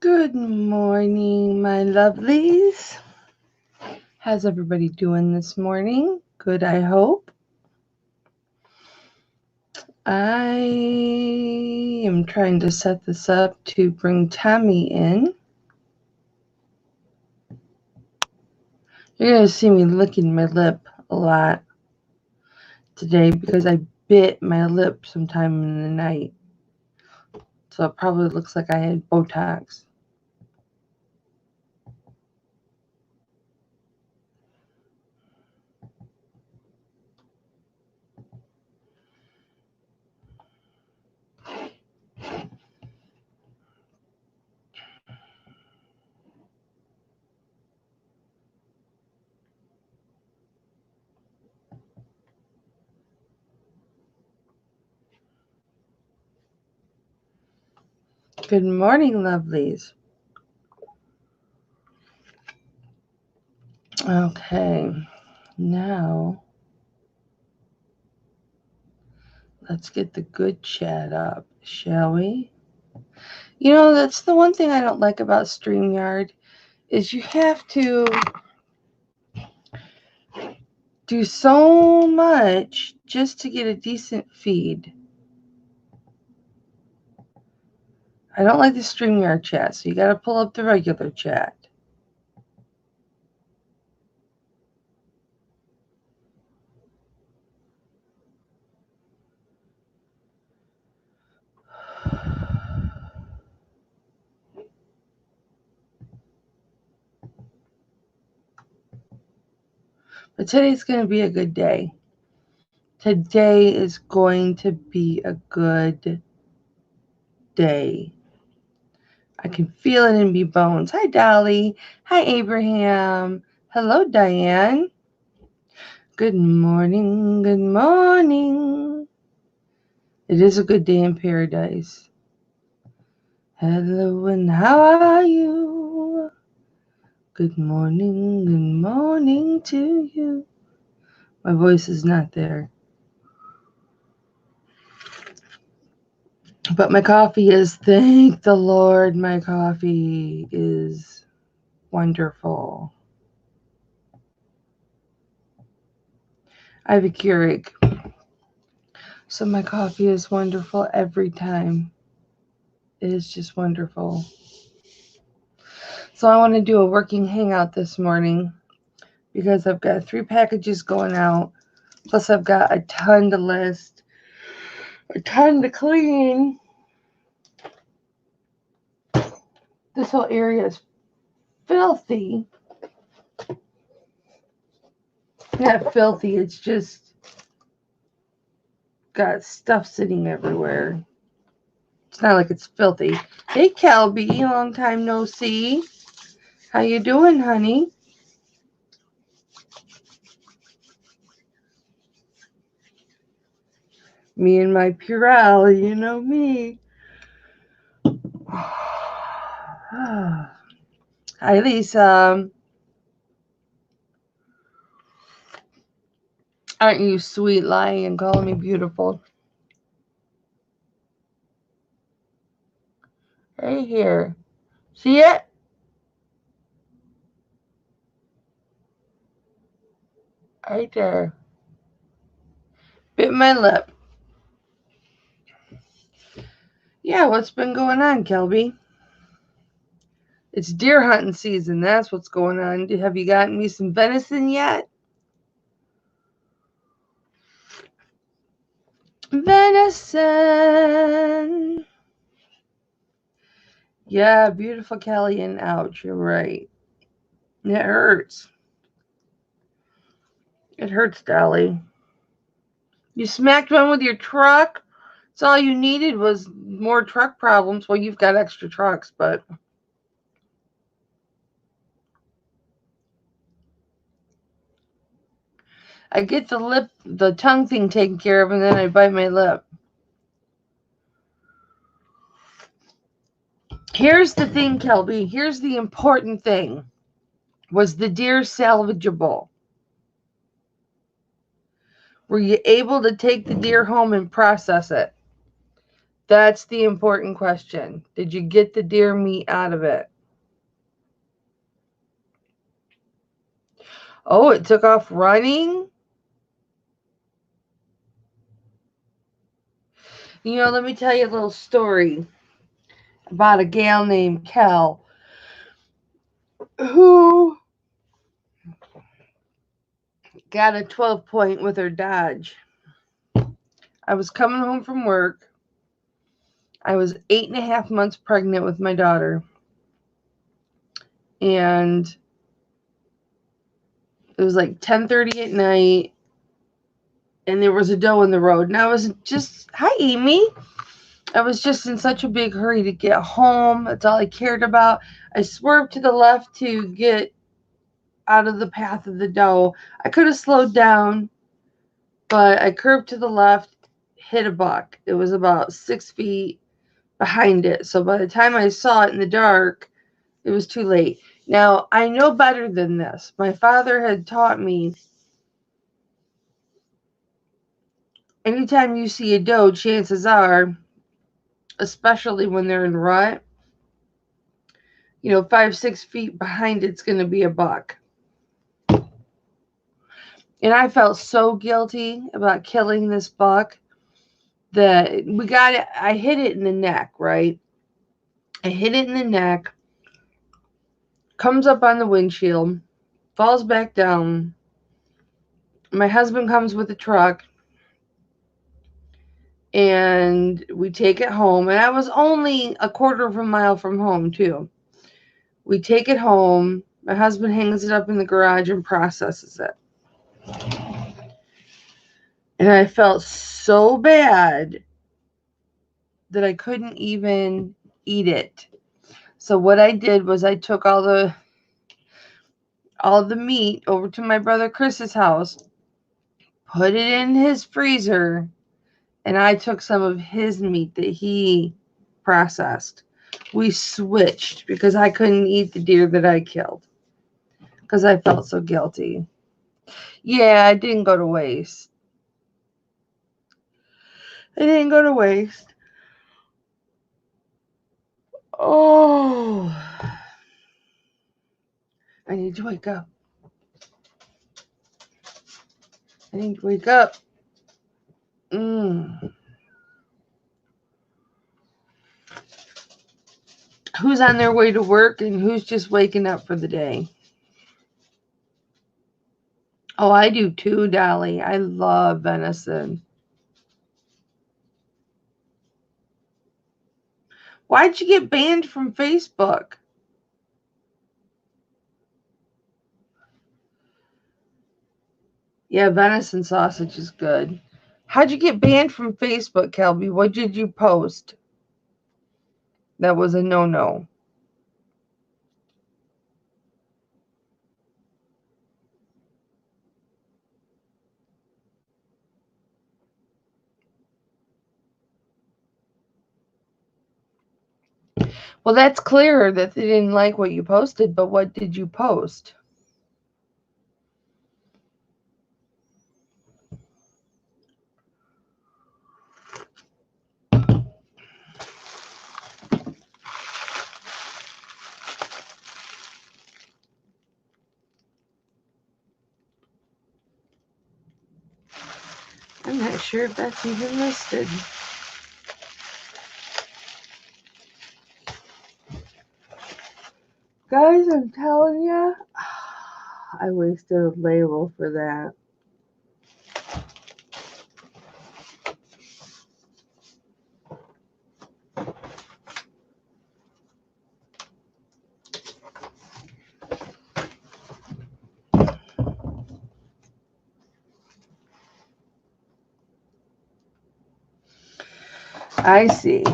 Good morning, my lovelies. How's everybody doing this morning? Good, I hope. I am trying to set this up to bring Tammy in. You're going to see me licking my lip a lot today because I bit my lip sometime in the night. So it probably looks like I had Botox. Good morning, lovelies. Okay, now let's get the good chat up, shall we? You know, that's the one thing I don't like about StreamYard is you have to do so much just to get a decent feed. I don't like the StreamYard chat, so you got to pull up the regular chat. But today's going to be a good day. Today is going to be a good day. I can feel it in me bones. Hi, Dolly. Hi, Abraham. Hello, Diane. Good morning. Good morning. It is a good day in paradise. Hello, and how are you? Good morning to you. My voice is not there. But my coffee is, thank the Lord, my coffee is wonderful. I have a Keurig, so my coffee is wonderful every time. It is just wonderful. So I want to do a working hangout this morning because I've got 3 packages going out. Plus I've got a ton to list, a ton to clean. This whole area is filthy. Not filthy, it's just got stuff sitting everywhere. It's not like it's filthy. Hey, Kelby, long time no see. How you doing, honey? Me and my Purell, you know me. Hi, Lisa. Aren't you sweet, lying and calling me beautiful? Right here. See it? Right there. Bit my lip. Yeah, what's been going on, Kelby? It's deer hunting season. That's what's going on. Have you gotten me some venison yet? Venison. Yeah, beautiful Kelly, and ouch, you're right. It hurts. It hurts, Dolly. You smacked one with your truck? That's all you needed was more truck problems. Well, you've got extra trucks, but I get the tongue thing taken care of, and then I bite my lip. Here's the thing, Kelby. Here's the important thing. Was the deer salvageable? Were you able to take the deer home and process it? That's the important question. Did you get the deer meat out of it? Oh, it took off running? Let me tell you a little story about a gal named Kel who got a 12 point with her Dodge. I was coming home from work. I was 8.5 months pregnant with my daughter. And it was like 10:30 at night. And there was a doe in the road. And I was just, hi, Amy. I was just in such a big hurry to get home. That's all I cared about. I swerved to the left to get out of the path of the doe. I could have slowed down, but I curved to the left, hit a buck. It was about 6 feet behind it. So by the time I saw it in the dark, it was too late. Now, I know better than this. My father had taught me anytime you see a doe, chances are, especially when they're in rut, 5, 6 feet behind it's going to be a buck. And I felt so guilty about killing this buck that we got it. I hit it in the neck, right? I hit it in the neck, comes up on the windshield, falls back down. My husband comes with the truck, and we take it home. And I was only a quarter of a mile from home, too. We take it home. My husband hangs it up in the garage and processes it. And I felt so bad that I couldn't even eat it. So what I did was I took all the meat over to my brother Chris's house, put it in his freezer, and I took some of his meat that he processed. We switched because I couldn't eat the deer that I killed because I felt so guilty. Yeah, it didn't go to waste. It didn't go to waste. Oh, I need to wake up. I need to wake up. Who's on their way to work and who's just waking up for the day? Oh, I do too, Dolly. I love venison. Why'd you get banned from Facebook? Yeah, venison sausage is good. How'd you get banned from Facebook, Kelby? What did you post? That was a no-no. Well, that's clear that they didn't like what you posted, but what did you post? I'm not sure if that's even listed. Guys, I'm telling you, I wasted a label for that. I see.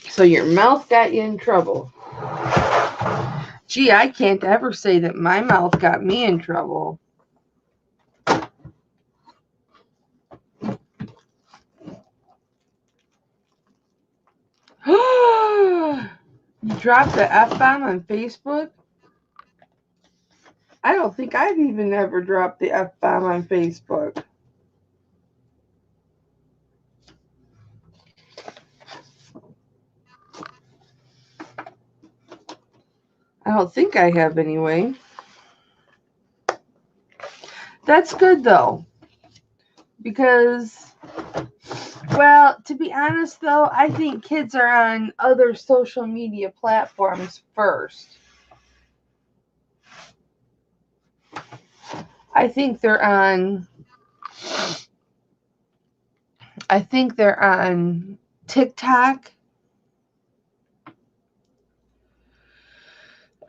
So your mouth got you in trouble. Gee, I can't ever say that my mouth got me in trouble. You dropped the F-bomb on Facebook? I don't think I've even ever dropped the F-bomb on Facebook. I don't think I have anyway. That's good though. Because, well, to be honest though, I think kids are on other social media platforms first. I think they're on TikTok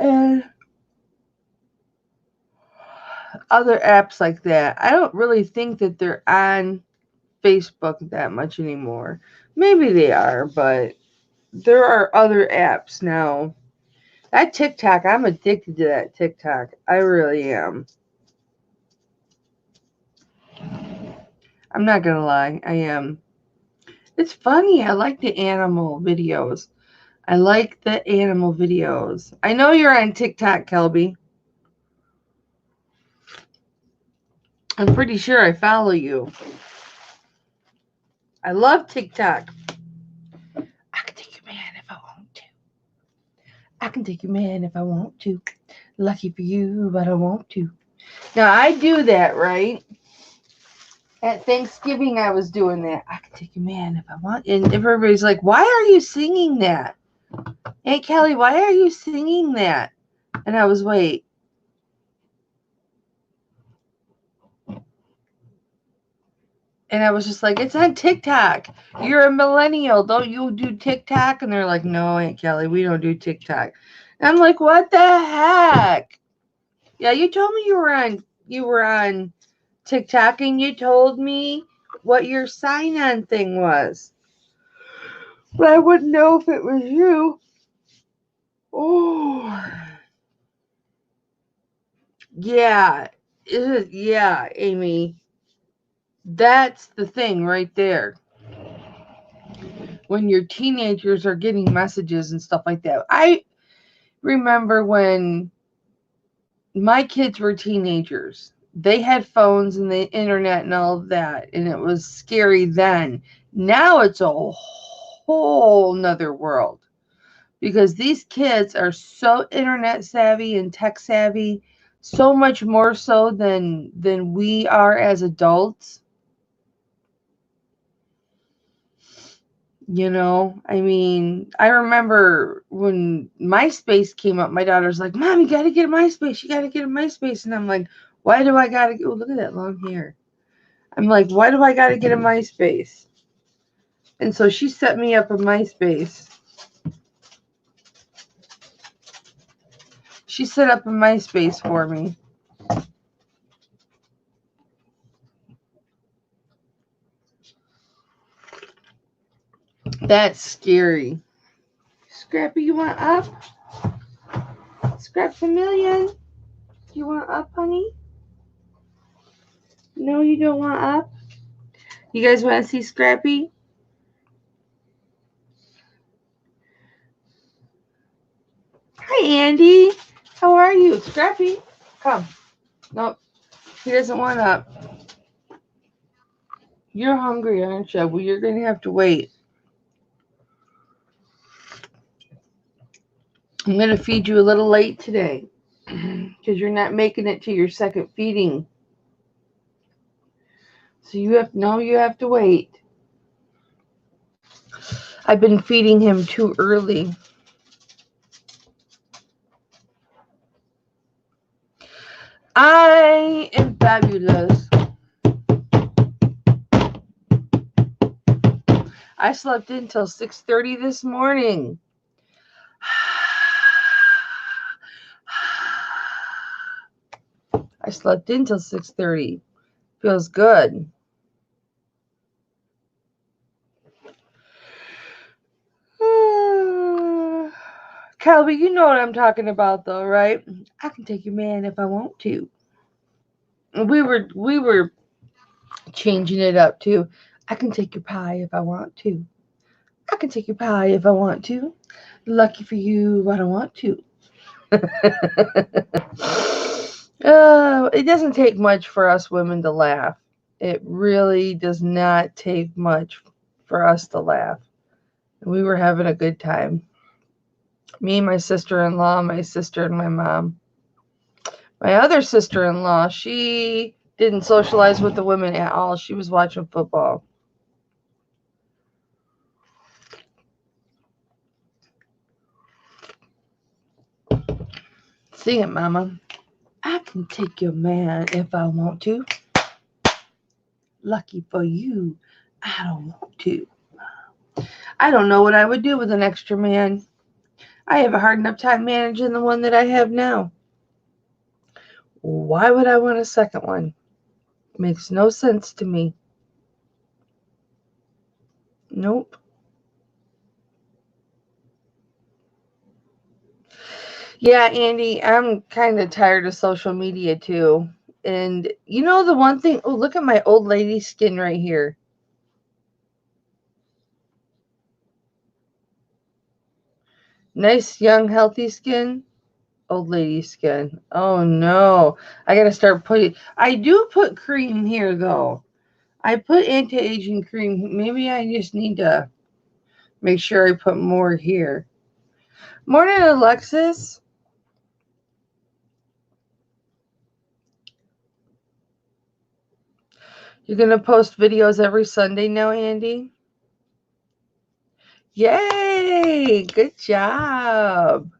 and other apps like that. I don't really think that they're on Facebook that much anymore. Maybe they are, but there are other apps now. That TikTok, I'm addicted to that TikTok. I really am. I'm not gonna lie, I am. It's funny. I like the animal videos. I know you're on TikTok, Kelby. I'm pretty sure I follow you. I love TikTok. I can take your man if I want to. I can take your man if I want to. Lucky for you, but I want to. Now, I do that, right? At Thanksgiving, I was doing that. I can take your man if I want. And everybody's like, why are you singing that? Aunt Kelly, why are you singing that? And I was, wait. And I was just like, it's on TikTok. You're a millennial. Don't you do TikTok? And they're like, no, Aunt Kelly, we don't do TikTok. And I'm like, what the heck? Yeah, you told me you were on TikTok and you told me what your sign-on thing was. But I wouldn't know if it was you. Oh. Yeah. Yeah, Amy. That's the thing right there. When your teenagers are getting messages and stuff like that. I remember when my kids were teenagers. They had phones and the internet and all of that, and it was scary then. Now it's a whole nother world because these kids are so internet savvy and tech savvy, so much more so than we are as adults. You know, I mean, I remember when MySpace came up, my daughter's like, Mom, you got to get a MySpace. You got to get a MySpace. And I'm like, why do I got to go? Look at that long hair. I'm like, why do I got to get a MySpace? And so she set me up a MySpace. She set up a MySpace for me. That's scary. Scrappy, you want up? Scraps a million. You want up, honey? No, you don't want up? You guys want to see Scrappy? Hi, Andy. How are you? Scrappy, come. Nope, he doesn't want up. You're hungry, aren't you? Well, you're going to have to wait. I'm going to feed you a little late today because you're not making it to your second feeding. So you have to wait. I've been feeding him too early. I am fabulous. I slept until 6:30 this morning. I slept until 6:30. Feels good. Calvi, you know what I'm talking about though, right? I can take your man if I want to. We were changing it up too. I can take your pie if I want to. I can take your pie if I want to. Lucky for you, I don't want to. It doesn't take much for us women to laugh. It really does not take much for us to laugh. We were having a good time. Me, my sister-in-law, my sister, and my mom. My other sister-in-law, she didn't socialize with the women at all. She was watching football. Sing it, Mama. I can take your man if I want to. Lucky for you, I don't want to. I don't know what I would do with an extra man. I have a hard enough time managing the one that I have now. Why would I want a second one? Makes no sense to me. Nope. Yeah, Andy, I'm kind of tired of social media too. And you know the one thing, oh, look at my old lady skin right here. Nice, young, healthy skin. Old lady skin. Oh no. I gotta start putting, I do put cream here though. I put anti-aging cream. Maybe I just need to make sure I put more here. Morning, Alexis. You're going to post videos every Sunday now, Andy? Yay! Good job.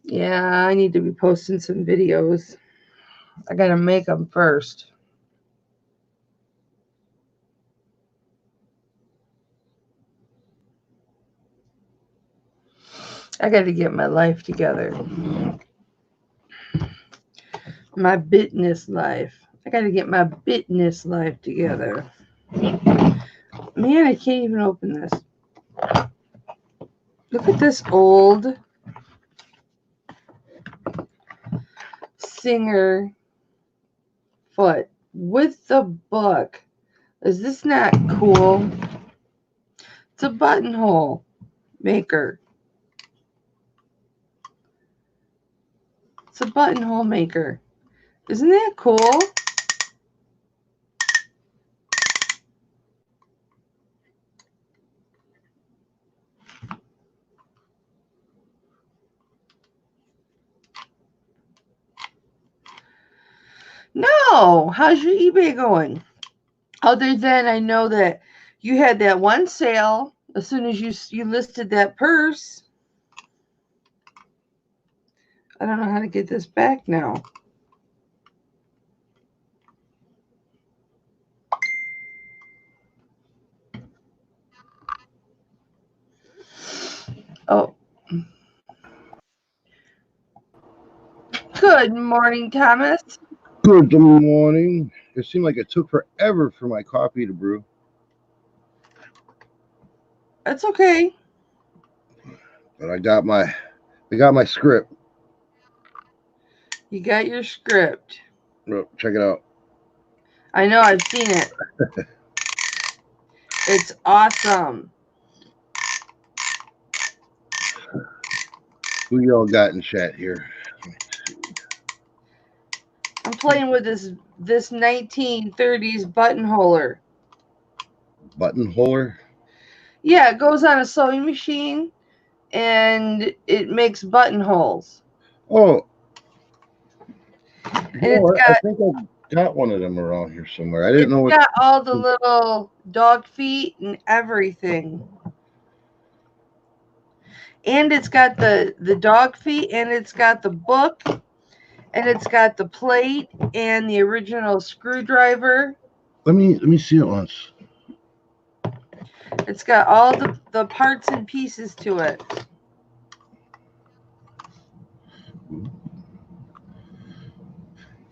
Yeah, I need to be posting some videos. I got to make them first. I got to get my life together. My business life. I got to get my business life together. Man, I can't even open this. Look at this old Singer foot with the book. Is this not cool? It's a buttonhole maker. It's a buttonhole maker. Isn't that cool? No. How's your eBay going? Other than I know that you had that one sale as soon as you listed that purse. I don't know how to get this back now. Oh. Good morning, Thomas. Good morning. It seemed like it took forever for my coffee to brew. That's okay. But I got my script. You got your script. Check it out. I know, I've seen it. It's awesome. Who y'all got in chat here? I'm playing with this 1930s buttonholer. Buttonholer? Yeah, it goes on a sewing machine and it makes buttonholes. Oh, And it's I got think I got one of them around here somewhere. I didn't know what. got all the little dog feet and everything. And it's got the dog feet and it's got the book and it's got the plate and the original screwdriver. Let me see it once. It's got all the parts and pieces to it.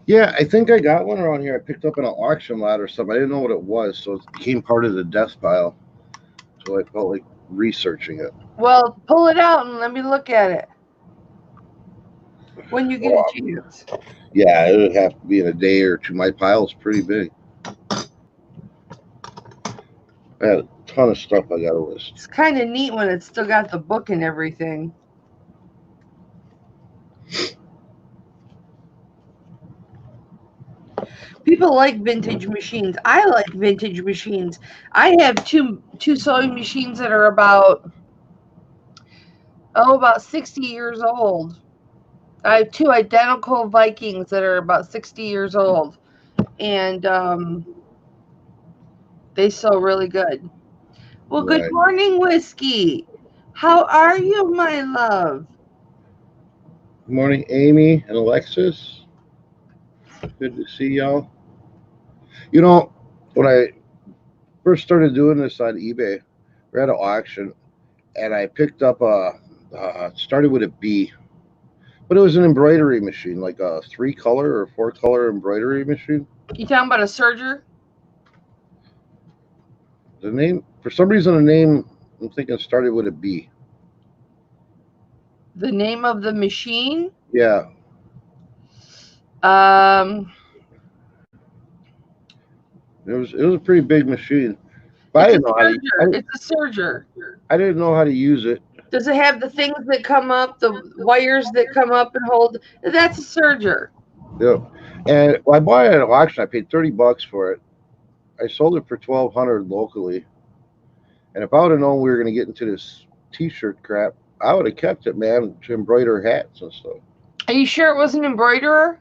Yeah, I think I got one around here. I picked up in an auction lot or something. I didn't know what it was, so it became part of the death pile. So I felt like researching it. Well, pull it out and let me look at it when you get a chance. Yeah, it would have to be in a day or two. My pile's pretty big. I had a ton of stuff I got to list. It's kind of neat when it's still got the book and everything. People like vintage machines. I like vintage machines. I have two sewing machines that are about Oh, about 60 years old. I have two identical Vikings that are about 60 years old, and they sew really good. Well, good Right. morning, Whiskey. How are you, my love? Good morning, Amy and Alexis. Good to see y'all. You know, when I first started doing this on eBay, we had an auction, and I picked up started with a B, but it was an embroidery machine, like a 3 color or 4 color embroidery machine. You talking about a serger? The name, for some reason, the name I'm thinking started with a B. The name of the machine? Yeah, Um, it was a pretty big machine, but it's a serger. It's a serger. I didn't know how to use it. Does it have the things that come up, the wires that come up and hold? That's a serger. Yeah, and I bought it at an auction. I paid $30 for it. I sold it for 1,200 locally. And if I would have known we were going to get into this T-shirt crap, I would have kept it, man, to embroider hats and stuff. Are you sure it was an embroiderer?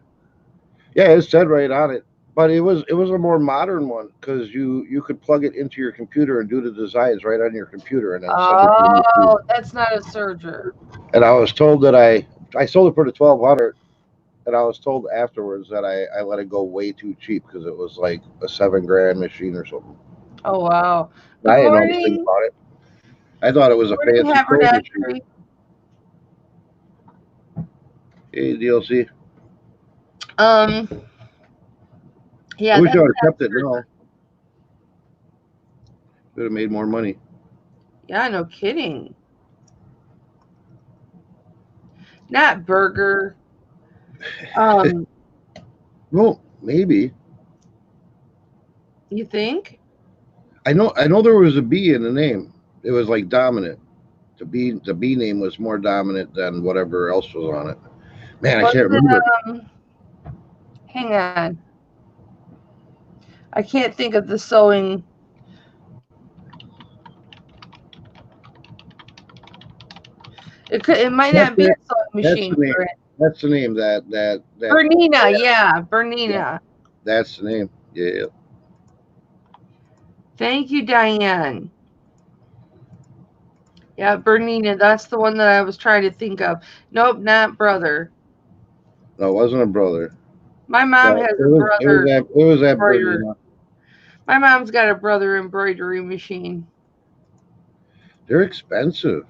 Yeah, it said right on it, but it was a more modern one because you could plug it into your computer and do the designs right on your computer and then send it to the Oh, machine. that's not a serger. And I was told that I sold it for the 1,200, and I was told afterwards that I let it go way too cheap because it was like a 7 grand machine or something. Oh, wow. I Good didn't know anything morning. about it. I thought it Good was a morning, fancy sewing machine. haberdashery. Hey, DLC. Um, I yeah, wish I that's would have not kept it serger. now. Could have made more money. Yeah, no kidding. Not burger. Um, Well, maybe. you think? I know there was a B in the name. It was like dominant. The B name was more dominant than whatever else was on it. Man, I Was can't it, remember. hang on. I can't think of the sewing. It might That's not be a it. sewing That's the machine name. for it. That's the name. That. Bernina, yeah, Yeah, Bernina. that's the name. Yeah. Thank you, Diane. Yeah, Bernina, that's the one that I was trying to think of. Nope, not brother. No, it wasn't a brother, My but mom has it a was. It was brother that. It was that embroiderer. Bernina. My mom's got a brother embroidery machine. They're expensive.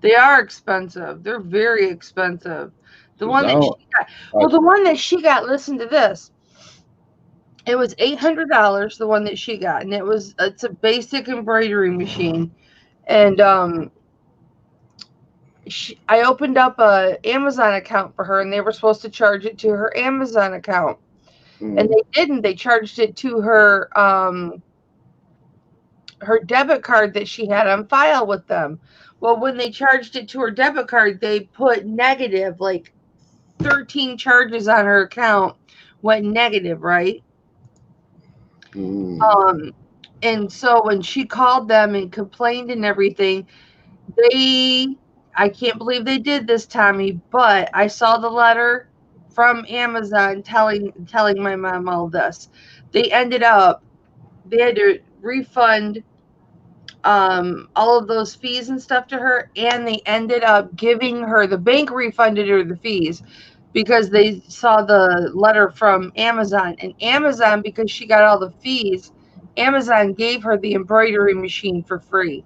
They are expensive. They're very expensive. The Cause one that now, she got, uh, well, the one that she got, listen to this. It was $800, the one that she got, and it's a basic embroidery machine. And I opened up a Amazon account for her, and they were supposed to charge it to her Amazon account, and mm, they didn't. They charged it to her debit card that she had on file with them. Well, when they charged it to her debit card, they put negative, like 13 charges on her account went negative, right? mm. Um, and so when she called them and complained and everything, they, I can't believe they did this, Tommy, but I saw the letter from Amazon telling my mom all this. They ended up they had to refund all of those fees and stuff to her, and they ended up giving her, the bank refunded her the fees because they saw the letter from Amazon, and Amazon, because she got all the fees, Amazon gave her the embroidery machine for free.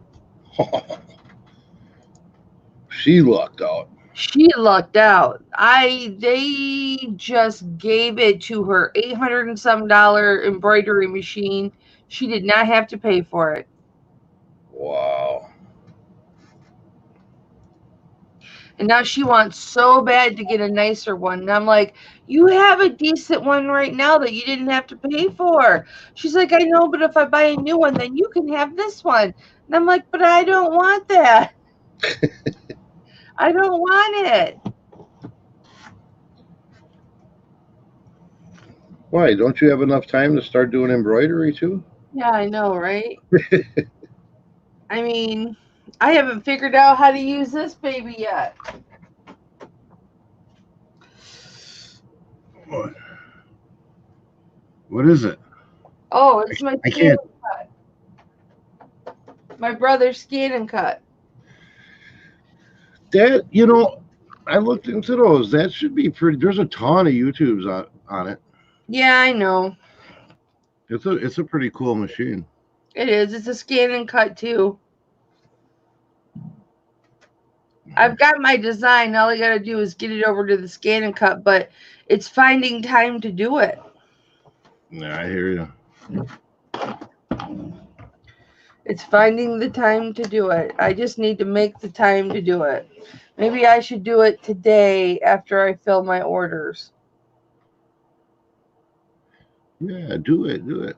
She lucked out. She lucked out. They just gave it to her, 800 and some dollar embroidery machine. She did not have to pay for it. Wow. And now she wants so bad to get a nicer one. And I'm like, you have a decent one right now that you didn't have to pay for. She's like, I know, but if I buy a new one, then you can have this one. And I'm like, but I don't want that. I don't want it. Why? Don't you have enough time to start doing embroidery too? Yeah, I know, right? I mean, I haven't figured out how to use this baby yet. What is it? Oh, it's my I scan can't. and cut. My brother's scan and cut. That I looked into those. That should be pretty. There's a ton of YouTubes on it. Yeah, I know. It's a pretty cool machine. It is. It's a scan and cut too. I've got my design. All I got to do is get it over to the scan and cut, but it's finding time to do it. Yeah, I hear you. It's finding the time to do it. I just need to make the time to do it. Maybe I should do it today after I fill my orders. Yeah, do it. Do it.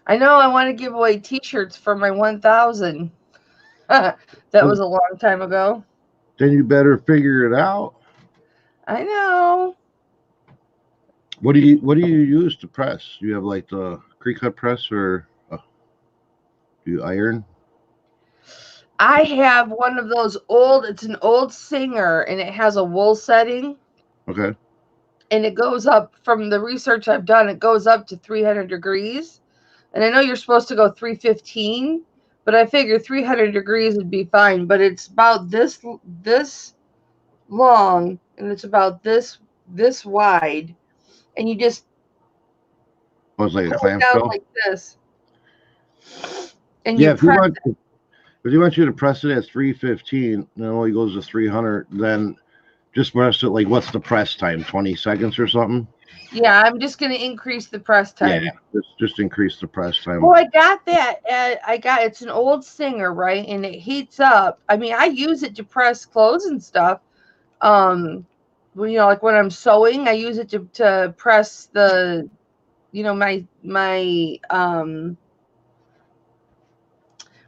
I know I want to give away t-shirts for my 1,000. That was a long time ago. Then you better figure it out. I know. What do you use to press? You have like the pre-cut press, or do you iron? I have one of those old, it's an old Singer, and it has a wool setting. Okay. And it goes up, from the research I've done, it goes up to 300 degrees. And I know you're supposed to go 315, but I figure 300 degrees would be fine. But it's about this long, and it's about this wide, and you just Was like a pull it down clamshell. like this, and Yeah, you press it. if you want you to press it at 315, and it only goes to 300, then just press it like, what's the press time? 20 seconds or something? Yeah, I'm just going to increase the press time. Yeah, just increase the press time. Well, I got that. It's an old Singer, right? And it heats up. I mean, I use it to press clothes and stuff. Well, like when I'm sewing, I use it to press the, my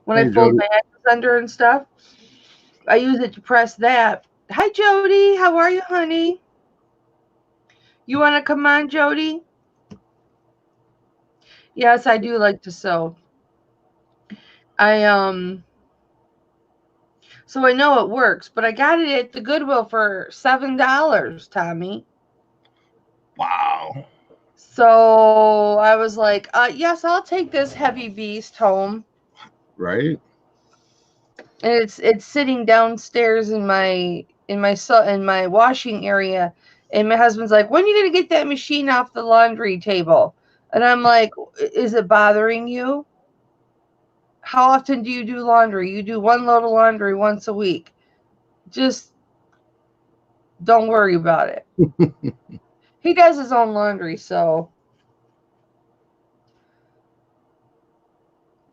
when I Hey, fold Jody. my edges under and stuff. I use it to press that. Hi, Jody. How are you, honey? You want to come on, Jody? Yes, I do like to sew. So I know it works, but I got it at the Goodwill for $7, Tommy. Wow. So I was like, yes, I'll take this heavy beast home. Right? And it's sitting downstairs in my washing area. And my husband's like, when are you gonna get that machine off the laundry table? And I'm like, is it bothering you? How often do you do laundry? You do one load of laundry once a week. Just don't worry about it. He does his own laundry, so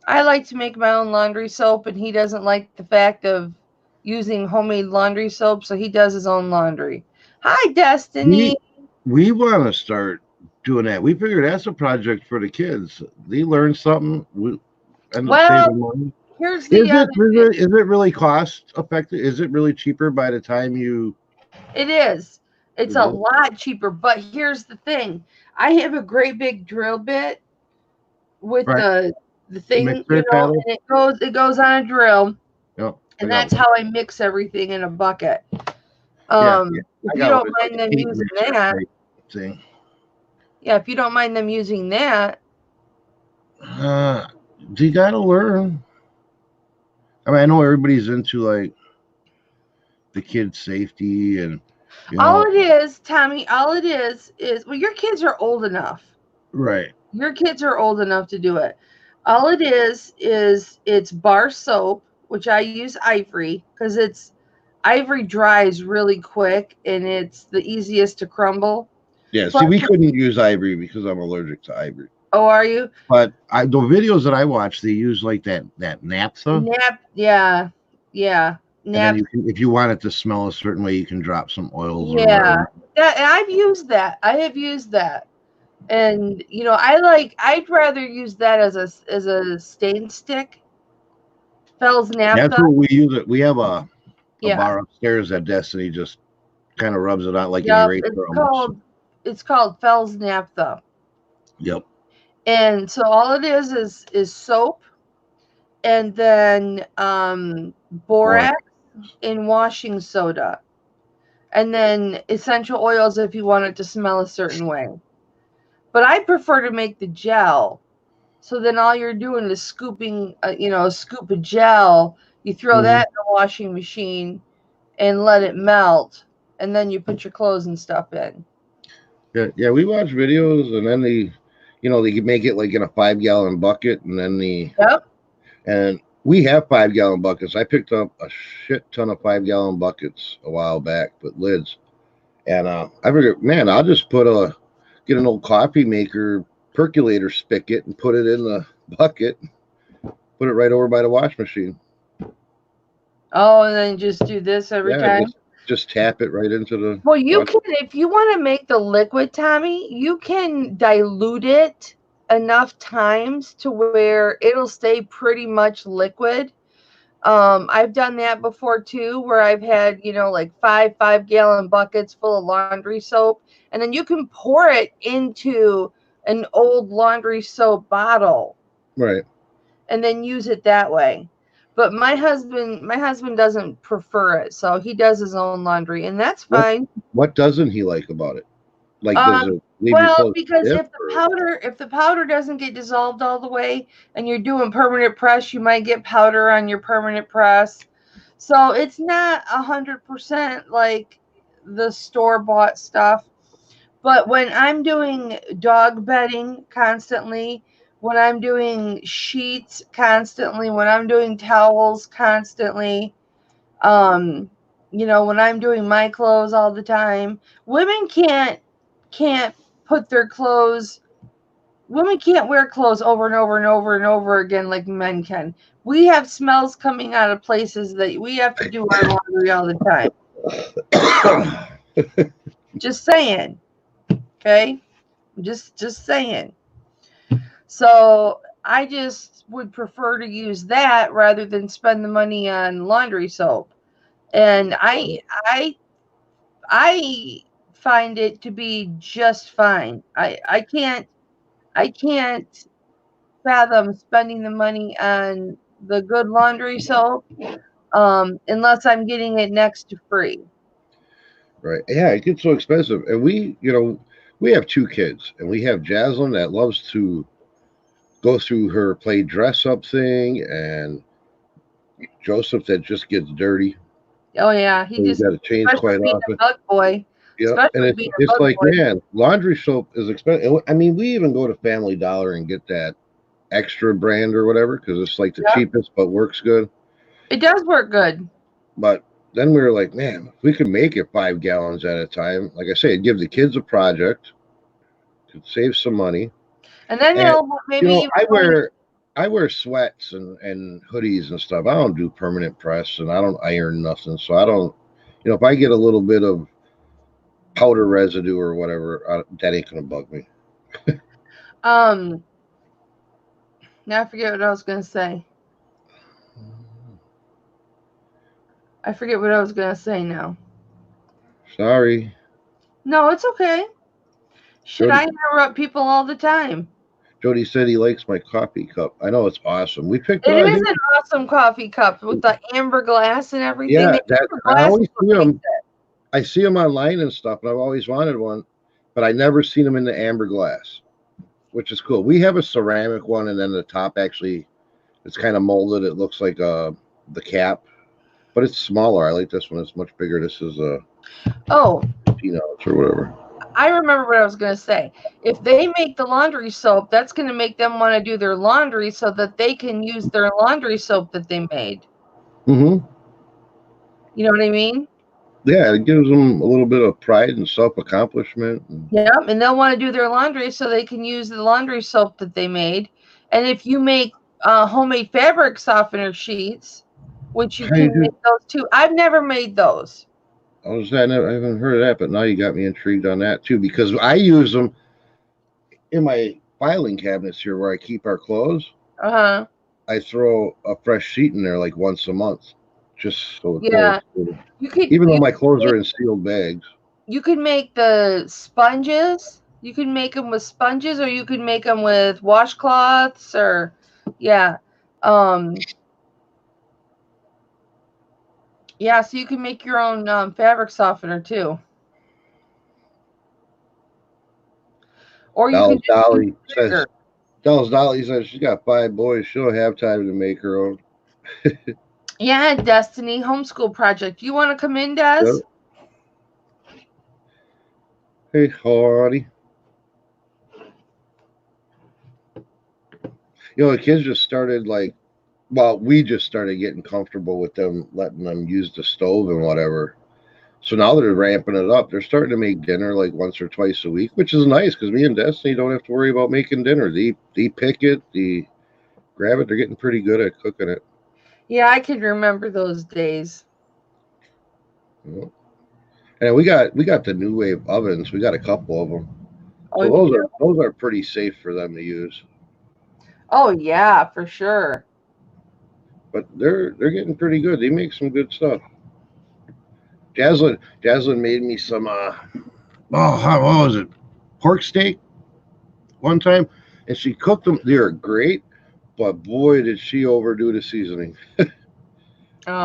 I like to make my own laundry soap, and he doesn't like the fact of using homemade laundry soap, so he does his own laundry. Hi, Destiny. We want to start doing that. We figured that's a project for the kids. They learn something. We end up saving money. Here's the other thing. Is it really cost effective? Is it really cheaper by the time you? It is. It's a lot cheaper, but here's the thing. I have a great big drill bit with the thing, and it goes on a drill. Yep, and that's how I mix everything in a bucket. If you don't mind them using that. Yeah, if you don't mind them using that. You gotta learn. I mean, I know everybody's into like the kids' safety and all it is, Tommy, all it is well, your kids are old enough. Right. Your kids are old enough to do it. All it is it's bar soap, which I use Ivory because Ivory dries really quick and it's the easiest to crumble. Yeah, see, we couldn't use Ivory because I'm allergic to Ivory. Oh, are you? But the videos that I watch, they use like that naphtha. Yeah. And then if you want it to smell a certain way, you can drop some oils. Yeah, I've used that. I have used that, and I'd rather use that as a stain stick. Fells naphtha. That's what we use it. We have a bar upstairs that Destiny just kind of rubs it out like an eraser. It's called Fells naphtha. Yep. And so all it is soap and then Boy, borax in washing soda, and then essential oils if you want it to smell a certain way. But I prefer to make the gel. So then all you're doing is scooping, a scoop of gel. You throw mhm. that in the washing machine and let it melt, and then you put your clothes and stuff in. Yeah, yeah. We watch videos, and then they make it like in a 5 gallon bucket, and then Yep. and we have 5 gallon buckets. I picked up a shit ton of 5 gallon buckets a while back, but lids. And I figured, man, I'll just get an old coffee maker percolator spigot and put it in the bucket, put it right over by the wash machine. Oh, and then just do this every Yeah, time. just tap it right into the Well, you wash. can, if you want to make the liquid, Tommy, you can dilute it enough times to where it'll stay pretty much liquid. I've done that before too, where I've had, like 5 gallon buckets full of laundry soap, and then you can pour it into an old laundry soap bottle Right. and then use it that way. But my husband doesn't prefer it, so he does his own laundry, and that's What fine. what doesn't he like about it? Like, does Um, it leave your well, clothes because stiff? if the Or powder if the powder doesn't get dissolved all the way and you're doing permanent press, you might get powder on your permanent press. So it's not 100% like the store bought stuff. But when I'm doing dog bedding constantly, when I'm doing sheets constantly, when I'm doing towels constantly, um, when I'm doing my clothes all the time, women can't put their clothes women can't wear clothes over and over and over and over again like men can. We have smells coming out of places that we have to do our laundry all the time. Just saying. Okay? Just saying. So I just would prefer to use that rather than spend the money on laundry soap. And I find it to be just fine. I can't fathom spending the money on the good laundry soap unless I'm getting it next to free. right. Yeah, it gets so expensive. And we have two kids, and we have Jaslyn that loves to go through her play dress up thing, and Joseph that just gets dirty. Oh yeah, So we got to change especially quite being often. a bug boy, Yeah, and especially it's being a it's bug like, boy. man, laundry soap is expensive. I mean, we even go to Family Dollar and get that extra brand or whatever because it's like the Yeah, cheapest but works good. it does work good. But then we were like, man, if we could make it 5 gallons at a time, like I say, it gives the kids a project, could save some money, And then and they'll maybe even find. I wear sweats and hoodies and stuff. I don't do permanent press and I don't iron nothing, so I don't. If I get a little bit of powder residue or whatever, that ain't gonna bug me. Um, now I forget what I was gonna say. I forget what I was gonna say now. Sorry, No, it's okay. Should I Jody. interrupt people all the time? Jody said he likes my coffee cup. I know it's awesome. We picked it It out is here. an awesome coffee cup with the amber glass and everything. Yeah, The that amber I glass is always what see makes them. it. I see them online and stuff, and I've always wanted one, but I never seen them in the amber glass, which is cool. We have a ceramic one, and then the top actually it's kind of molded. It looks like the cap, but it's smaller. I like this one. It's much bigger. This is a Oh, peanuts or whatever. I remember what I was going to say. If they make the laundry soap, that's going to make them want to do their laundry so that they can use their laundry soap that they made. Mm-hmm. You know what I mean? Yeah, it gives them a little bit of pride and self accomplishment. Yeah, and they'll want to do their laundry so they can use the laundry soap that they made. And if you make homemade fabric softener sheets, which you How you can make do? those too, I've never made those. I haven't heard of that, but now you got me intrigued on that too because I use them in my filing cabinets here where I keep our clothes. Uh huh. I throw a fresh sheet in there like once a month, just so it goes. Yeah, you could Even though you my clothes could are make, in sealed bags. you could make the sponges. You can make them with sponges, or you could make them with washcloths, or yeah. Um, yeah, so you can make your own fabric softener too, or you can Dallas just use Dolly says vinegar. Dallas Dolly says she's got 5 boys. She don't have time to make her own. Yeah, Destiny homeschool project. You want to come in, Des? Yep. Hey, Hardy. The kids just started like, well, we just started getting comfortable with them, letting them use the stove and whatever. So now they're ramping it up. They're starting to make dinner like once or twice a week, which is nice because me and Destiny don't have to worry about making dinner. They pick it, they grab it. They're getting pretty good at cooking it. Yeah, I can remember those days. And we got the new wave ovens. We got a couple of them, Oh, so you do? those are pretty safe for them to use. Oh, yeah, for sure. But they're getting pretty good. They make some good stuff. Jaslyn made me some what was it? Pork steak one time, and she cooked them. They're great, but boy, did she overdo the seasoning.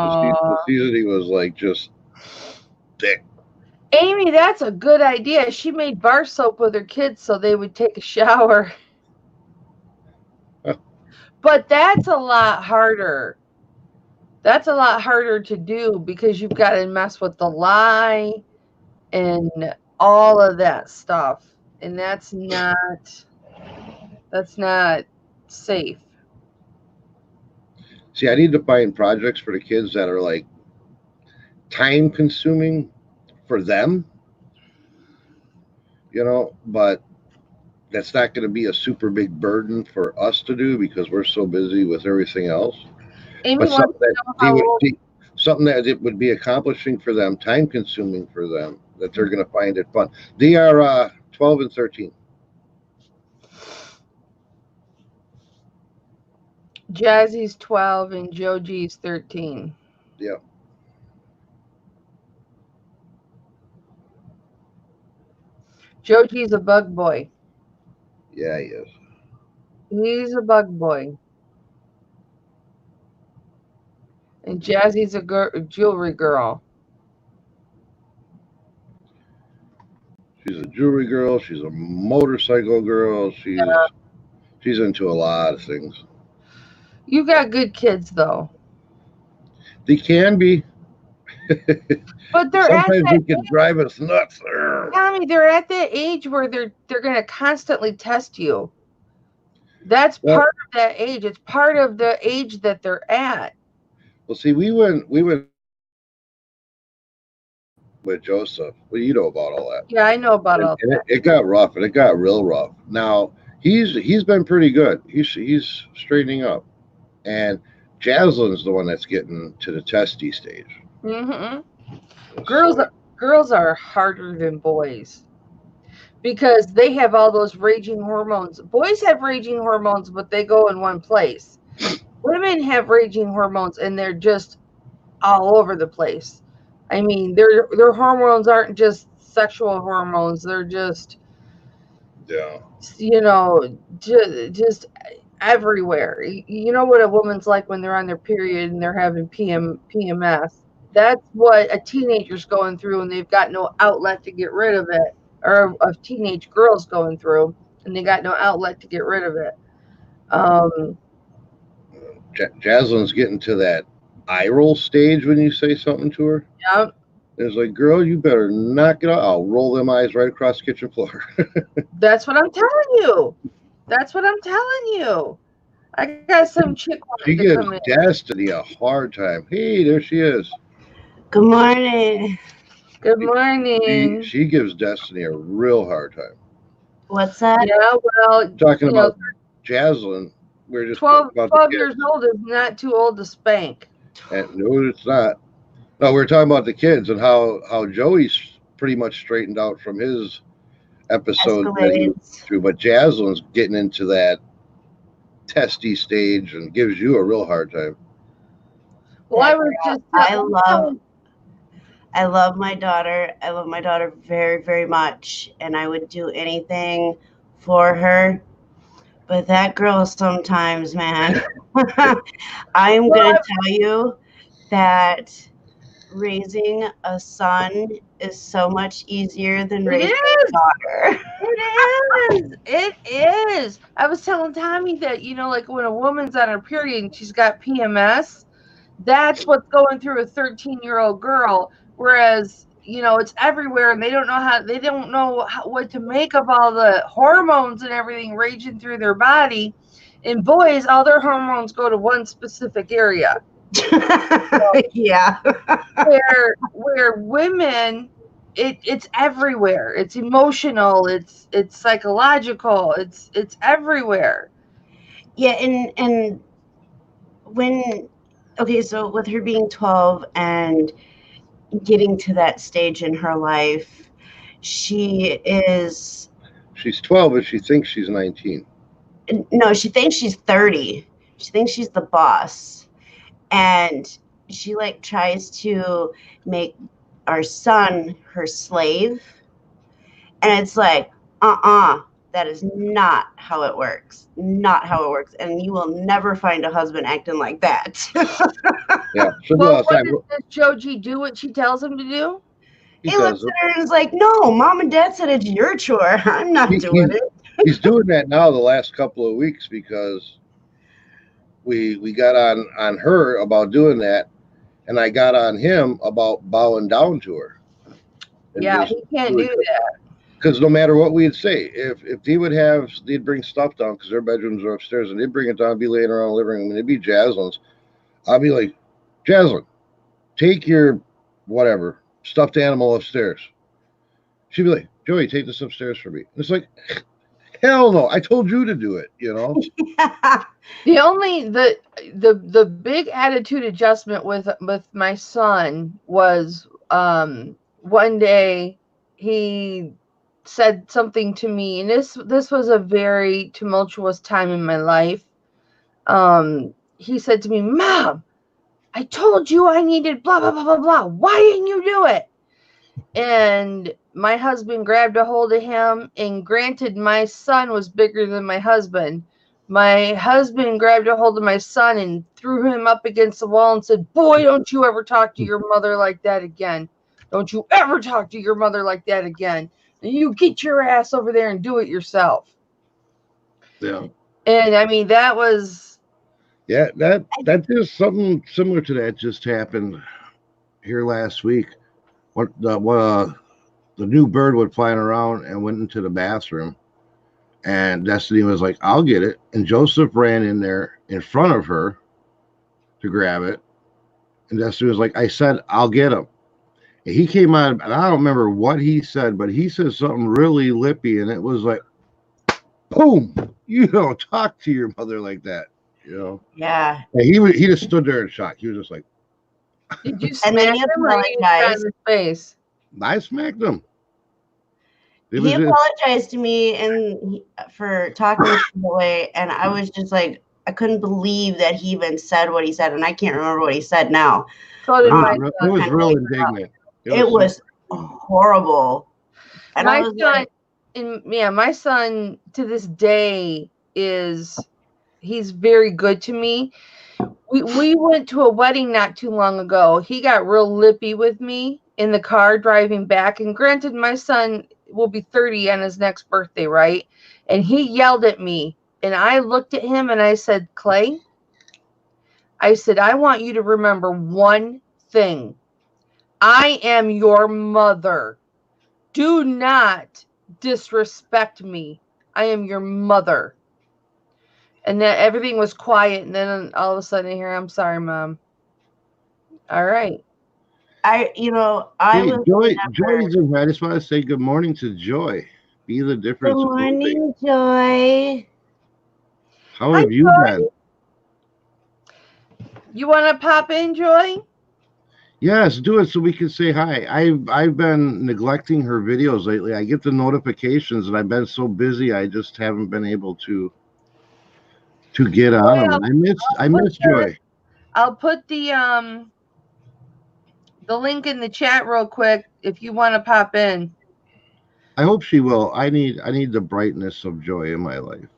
The Oh, seasoning was like just thick. Amy, that's a good idea. She made bar soap with her kids so they would take a shower. But that's a lot harder. That's a lot harder to do because you've got to mess with the lye and all of that stuff. And that's not safe. See, I need to find projects for the kids that are like time consuming for them, but that's not going to be a super big burden for us to do because we're so busy with everything else. Amy But wants to know how old. something that it would be accomplishing for them, time consuming for them, that they're going to find it fun. They are 12 and 13. Jazzy's 12 and Joji's 13. Yeah, Joji's a bug boy. yeah, he is. He's a bug boy. And Jazzy's a jewelry girl. She's a jewelry girl. She's a motorcycle girl. She's into a lot of things. You got good kids though. They can be. But they're at Sometimes that they can drive us nuts. Tommy, they're at that age where they're gonna constantly test you. That's Well, part of that age. It's part of the age that they're at. see, we went with Joseph. Well, you know about all that, Yeah, I know about all and that. it got rough, and it got real rough. Now he's been pretty good. He's straightening up, and Jaslyn's the one that's getting to the testy stage. Hmm. Girls So girls are harder than boys because they have all those raging hormones. Boys have raging hormones, but they go in one place. Women have raging hormones and they're just all over the place. I mean, their hormones aren't just sexual hormones. They're just, yeah, you know, just everywhere. You know what a woman's like when they're on their period and they're having PMS. That's what a teenager's going through and they've got no outlet to get rid of it, or a teenage girl's going through and they got no outlet to get rid of it. Um, Jaslyn's getting to that eye roll stage when you say something to her. yeah, It's like, girl, you better knock it out. I'll roll them eyes right across the kitchen floor. that's what I'm telling you. That's what I'm telling you. I got some chick wanting to She come gives in. Destiny a hard time. Hey, there she is. Good morning. Good She morning. she gives Destiny a real hard time. What's that? Yeah, well, Talking you know, about Jaslyn, we are just 12, about the 12 kids, years old is not too old to spank. and no, it's not. No, we are talking about the kids and how Joey's pretty much straightened out from his episode that he went Escalades. through, but Jaslyn's getting into that testy stage and gives you a real hard time. Well, I was just I telling. love my daughter. I love my daughter very, very much, and I would do anything for her. But that girl sometimes, man, I'm going to tell you that raising a son is so much easier than It raising is. a daughter. It is. It is. I was telling Tommy that, like when a woman's on her period and she's got PMS, that's what's going through a 13-year-old girl. Whereas, it's everywhere and they don't know what to make of all the hormones and everything raging through their body. And boys, all their hormones go to one specific area. Yeah. Where women, it's everywhere. It's emotional, it's psychological, it's everywhere. Yeah, and when so with her being 12 and getting to that stage in her life, she's 12, but she thinks she's 19. No, she thinks she's 30. She thinks she's the boss. And she tries to make our son her slave. And it's like, that is not how it works. Not how it works. And you will never find a husband acting like that. Yeah. So Well, what does Joji do what she tells him to do? He looks at her and is like, no, Mom and Dad said it's your chore. I'm not doing it. He's doing that now the last couple of weeks because we got on her about doing that, and I got on him about bowing down to her. Yeah, he can't do that. Because no matter what we'd say, if they'd bring stuff down because their bedrooms are upstairs, and they'd bring it down, be laying around the living room, and it'd be Jasline's. I'd be like, Jasline, take your whatever stuffed animal upstairs. She'd be like, Joey, take this upstairs for me. And it's like, hell no, I told you to do it, The big attitude adjustment with my son was one day he said something to me, and this was a very tumultuous time in my life. He said to me, Mom, I told you I needed blah blah blah blah blah. Why didn't you do it? And my husband grabbed a hold of him, and granted, my son was bigger than my husband. My husband grabbed a hold of my son and threw him up against the wall and said, boy, don't you ever talk to your mother like that again. Don't you ever talk to your mother like that again. You get your ass over there and do it yourself. Yeah. And I mean, that was... Yeah, that just something similar to that just happened here last week. The new bird was flying around and went into the bathroom, and Destiny was like, I'll get it. And Joseph ran in there in front of her to grab it. And Destiny was like, I said, I'll get him. And he came on, and I don't remember what he said, but he said something really lippy, and it was like, boom, you don't talk to your mother like that, Yeah. And he just stood there in shock. He was just like, did you smack him or you in his face? I smacked him. He apologized to me for talking the way, and I was just like, I couldn't believe that he even said what he said, and I can't remember what he said now. So did it was real indignant. It was horrible. And my son, my son to this day he's very good to me. We went to a wedding not too long ago. He got real lippy with me in the car driving back. And granted, my son will be 30 on his next birthday, right? And he yelled at me. And I looked at him and I said, Clay, I said, I want you to remember one thing. I am your mother. Do not disrespect me. I am your mother. And then everything was quiet, and then all of a sudden I hear, I'm sorry, Mom. All right. Joy's in here. I just want to say good morning to Joy. Be the difference. Good morning, Joy. How have you been? You want to pop in, Joy? Yes, do it so we can say hi. I've been neglecting her videos lately. I get the notifications, and I've been so busy I just haven't been able to get on them. I miss Joy. I'll put the link in the chat real quick if you want to pop in. I hope she will. I need the brightness of Joy in my life.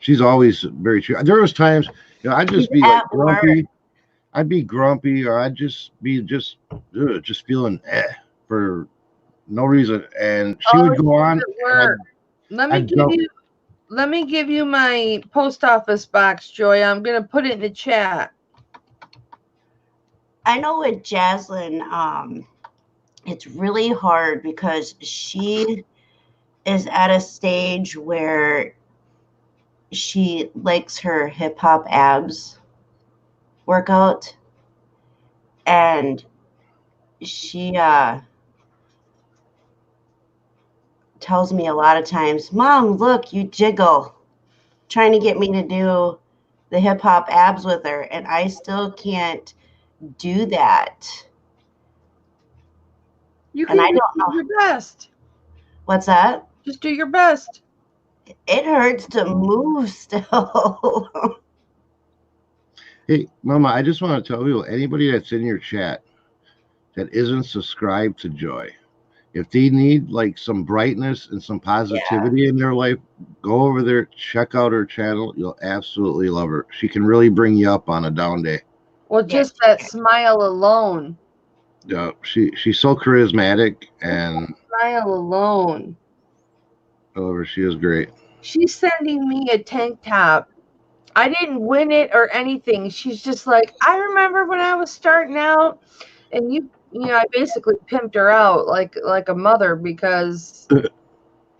She's always very true. There was times, I'd She's just be like at work. grumpy. I'd be grumpy, or I'd just be just feeling for no reason, and she Oh, would go on, at and work. Let me I'd give jump. you let me give you my post office box, Joy. I'm gonna put it in the chat. I know with Jaslyn, it's really hard because she is at a stage where she likes her hip hop abs workout, and she tells me a lot of times, "Mom, look, you jiggle," trying to get me to do the hip hop abs with her, and I still can't do that. You And can I just don't do know your best. what's that. Just do your best. It hurts to move still. Hey, Mama, I just want to tell you, anybody that's in your chat that isn't subscribed to Joy, if they need like some brightness and some Yeah. positivity in their life, go over there, check out her channel. You'll absolutely love her. She can really bring you up on a down day. Well, just that smile alone. Yeah, she's so charismatic, and Smile alone. oh, she is great. She's sending me a tank top. I didn't win it or anything. She's just like, I remember when I was starting out, and I basically pimped her out like a mother, because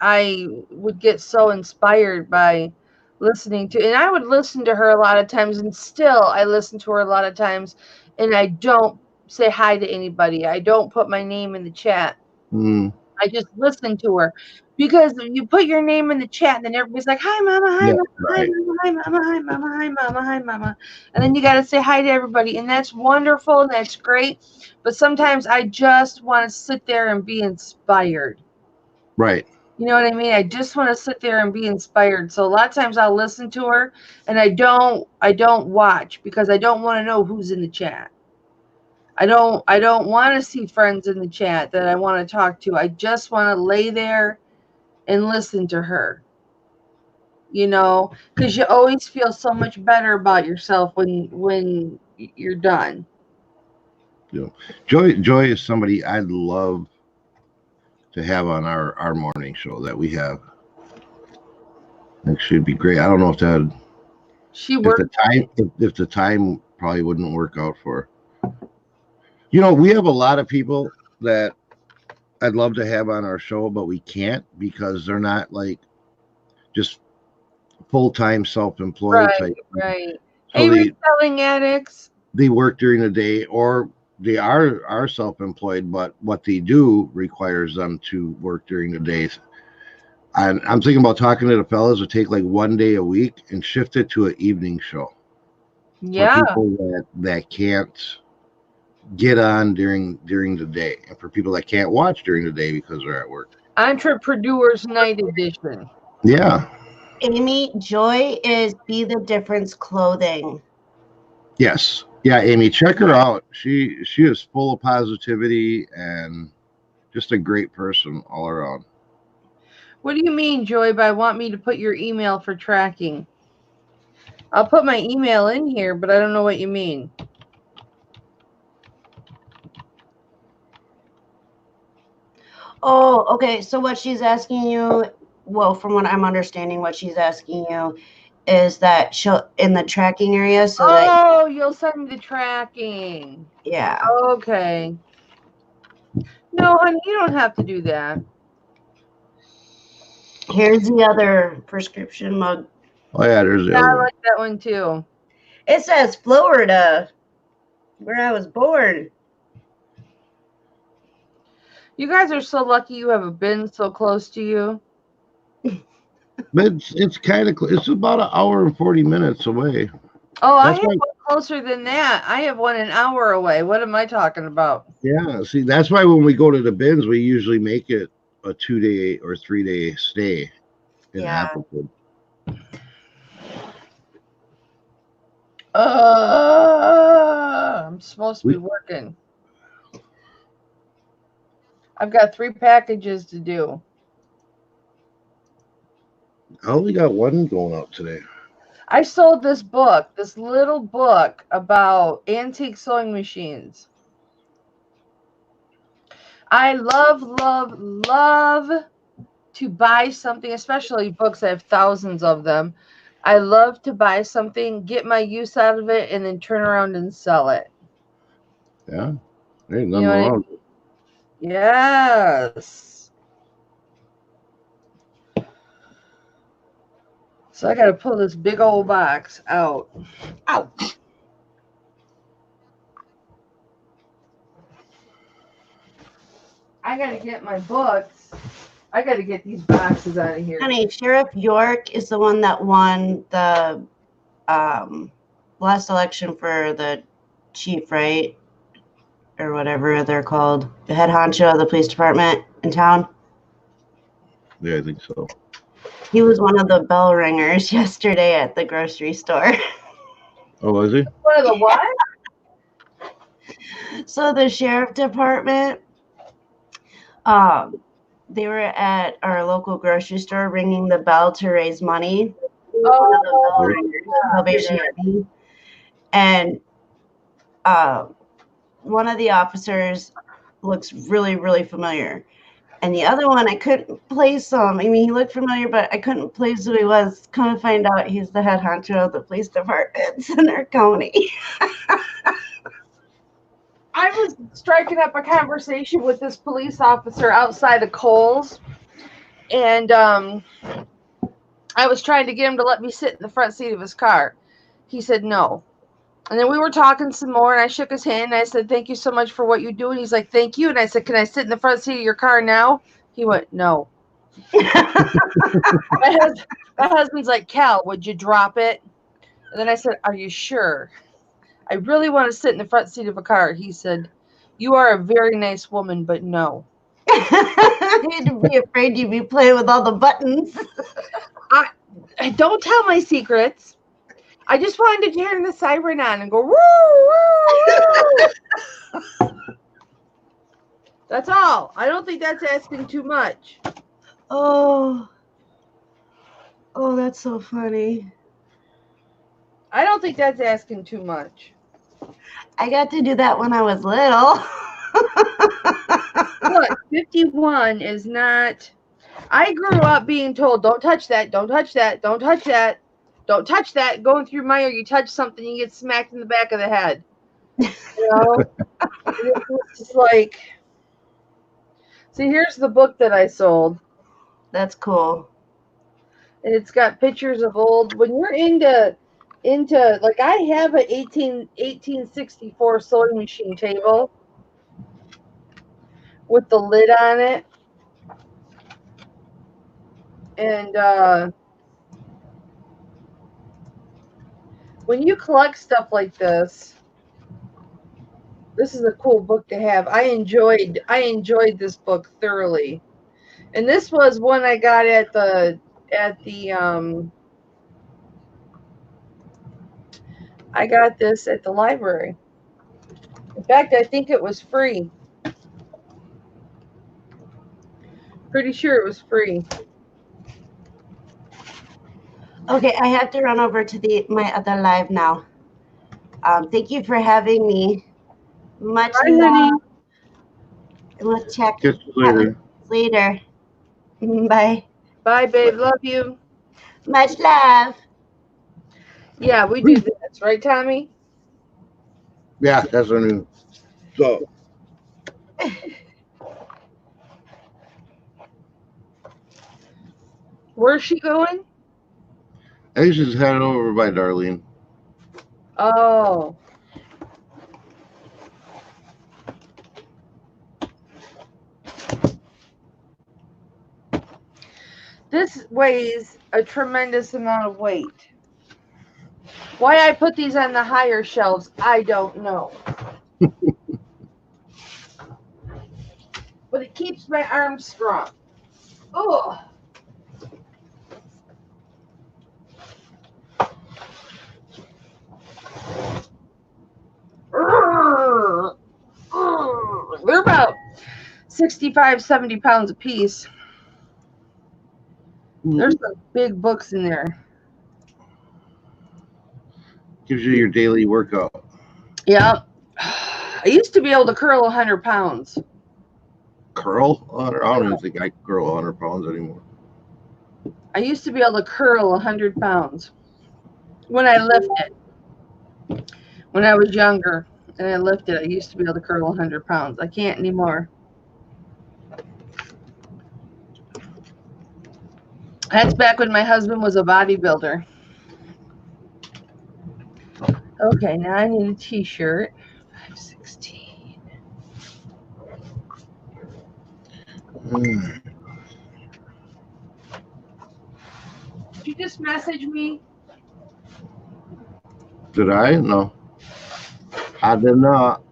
I would get so inspired by listening to, and I would listen to her a lot of times, and still I listen to her a lot of times, and I don't say hi to anybody. I don't put my name in the chat. Mm, I just listen to her, because you put your name in the chat, and then everybody's like, "Hi, mama. Hi, yeah, mama. Hi, right. mama. Hi, mama. Hi, mama. Hi, mama. Hi, mama." And then you got to say hi to everybody, and that's wonderful, and that's great. But sometimes I just want to sit there and be inspired. Right. You know what I mean? I just want to sit there and be inspired. So a lot of times I'll listen to her, and I don't watch, because I don't want to know who's in the chat. I don't want to see friends in the chat that I want to talk to. I just want to lay there and listen to her. Because you always feel so much better about yourself when you're done. Joy is somebody I'd love to have on our morning show that we have. I think she'd be great. I don't know if that She if works. the time if the time probably wouldn't work out for her. We have a lot of people that I'd love to have on our show, but we can't because they're not like just full-time self-employed Right, type. right. So Hey, reselling addicts. they work during the day, or they are self-employed, but what they do requires them to work during the days. And I'm thinking about talking to the fellas to take like one day a week and shift it to an evening show for Yeah. people that can't get on during the day, and for people that can't watch during the day because they're at work. Entrepreneurs Night Edition. Yeah. Amy, Joy is Be the Difference Clothing. Yes. Yeah, Amy, check her out. She is full of positivity and just a great person all around. What do you mean, Joy, by want me to put your email for tracking? I'll put my email in here, but I don't know what you mean. Oh, okay. So what she's asking you, well, from what I'm understanding, what she's asking you is that she'll in the tracking area, so that You'll send me the tracking. yeah. Okay. No, honey, you don't have to do that. Here's the other prescription mug. Oh yeah, there's the Yeah, other I one. like that one too. It says Florida, where I was born. You guys are so lucky you have a bin so close to you. But it's kind of it's about an hour and 40 minutes away. Oh, I That's have why. one closer than that. I have one an hour away. What am I talking about? Yeah, see, that's why when we go to the bins, we usually make it a 2-day or 3-day stay in Yeah. Appleton. I'm supposed to be working. I've got 3 packages to do. I only got one going out today. I sold this book, this little book about antique sewing machines. I love to buy something, especially books. I have thousands of them. I love to buy something, get my use out of it, and then turn around and sell it. Yeah, there ain't You nothing know what I wrong. mean? Yes. So I got to pull this big old box out. Ouch. I got to get my books. I got to get these boxes out of here. Honey, Sheriff York is the one that won the last election for the chief, right? Or whatever they're called. The head honcho of the police department in town. Yeah, I think so. He was one of the bell ringers yesterday at the grocery store. Oh, was he? One of the what? So the sheriff department, they were at our local grocery store ringing the bell to raise money. One of the bell ringers, Salvation Army. And one of the officers looks really, really familiar. And the other one, I couldn't place him. I mean, he looked familiar, but I couldn't place who he was. Come to find out, he's the head honcho of the police department in Center County. I was striking up a conversation with this police officer outside of Kohl's, and I was trying to get him to let me sit in the front seat of his car. He said no. And then we were talking some more, and I shook his hand, and I said, thank you so much for what you do. And he's like, thank you. And I said, can I sit in the front seat of your car now? He went, no. My husband's like, Cal, would you drop it? And then I said, are you sure? I really want to sit in the front seat of a car. He said, you are a very nice woman, but no. You'd be afraid you'd be playing with all the buttons. I don't tell my secrets. I just wanted to turn the siren on and go, woo, woo, woo. That's all. I don't think that's asking too much. Oh, that's so funny. I don't think that's asking too much. I got to do that when I was little. Look, 51 is not. I grew up being told, don't touch that, don't touch that, don't touch that, don't touch that. Going through Meyer, you touch something, you get smacked in the back of the head. You know? It's just like. See, here's the book that I sold. That's cool. And it's got pictures of old. When you're into like, I have an 1864 sewing machine table with the lid on it. And when you collect stuff like this is a cool book to have. I enjoyed this book thoroughly. And this was one I got at the I got this at the library. In fact, I think it was free. Pretty sure it was free. Okay, I have to run over to my other live now. Thank you for having me. Much Bye, love. honey. We'll check Catch you later. Bye. Bye, babe. Love you. Much love. Yeah, we do this, right, Tommy? Yeah, that's our new. So, Where's she going? I think she's headed over by Darlene. Oh. This weighs a tremendous amount of weight. Why I put these on the higher shelves, I don't know. But it keeps my arms strong. Oh. They're about 65, 70 pounds a piece. There's some big books in there. Gives you your daily workout. Yeah. I used to be able to curl 100 pounds. Curl 100? I don't even think I can curl 100 pounds anymore. I used to be able to curl 100 pounds when I lifted. When I was younger and I lifted, I used to be able to curl 100 pounds. I can't anymore. That's back when my husband was a bodybuilder. Okay, now I need a t-shirt. 516. Did you just message me? Did I? No. I did not.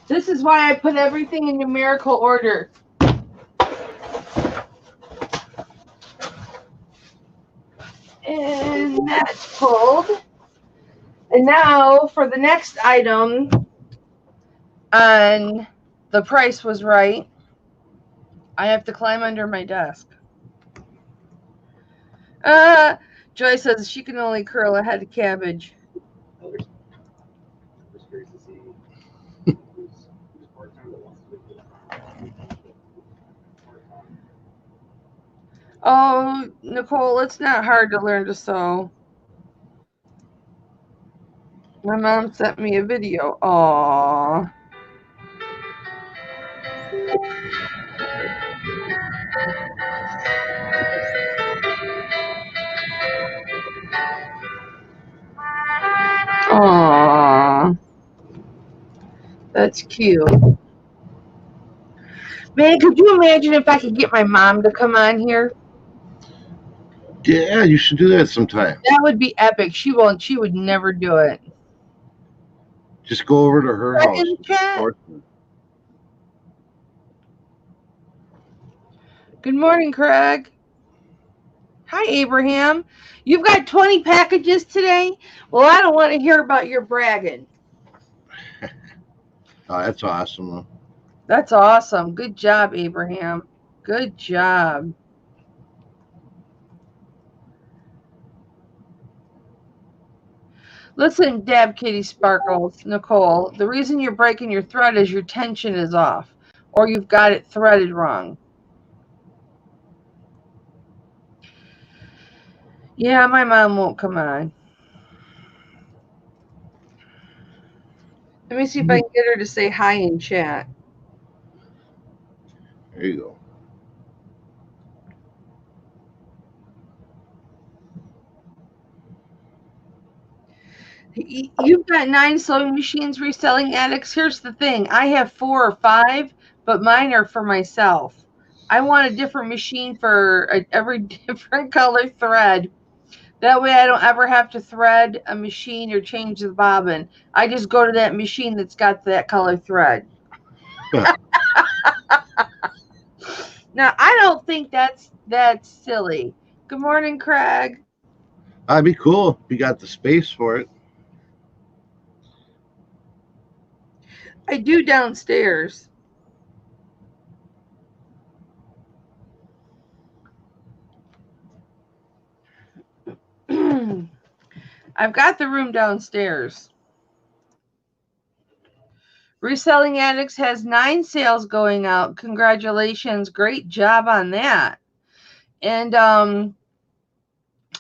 This is why I put everything in numerical order. And that's pulled. And now for the next item, and the price was right, I have to climb under my desk. Joy says she can only curl a head of cabbage. Oh, Nicole, it's not hard to learn to sew. My mom sent me a video. Aww. Aww. That's cute. Man, could you imagine if I could get my mom to come on here? Yeah, you should do that sometime. That would be epic. She won't. She would never do it. Just go over to her house. In the chat. Good morning, Craig. Hi, Abraham. You've got 20 packages today? Well, I don't want to hear about your bragging. Oh, that's awesome, though. That's awesome. Good job, Abraham. Good job. Listen, Dab Kitty Sparkles, Nicole, the reason you're breaking your thread is your tension is off, or you've got it threaded wrong. Yeah, my mom won't come on. Let me see if I can get her to say hi in chat. There you go. You've got 9 sewing machines, Reselling Addicts. Here's the thing. I have 4 or 5, but mine are for myself. I want a different machine for every different color thread. That way I don't ever have to thread a machine or change the bobbin. I just go to that machine that's got that color thread. Now, I don't think that's silly. Good morning, Craig. That'd be cool if you got the space for it. I do downstairs. I've got the room downstairs. Reselling Addicts has 9 sales going out. Congratulations. Great job on that. And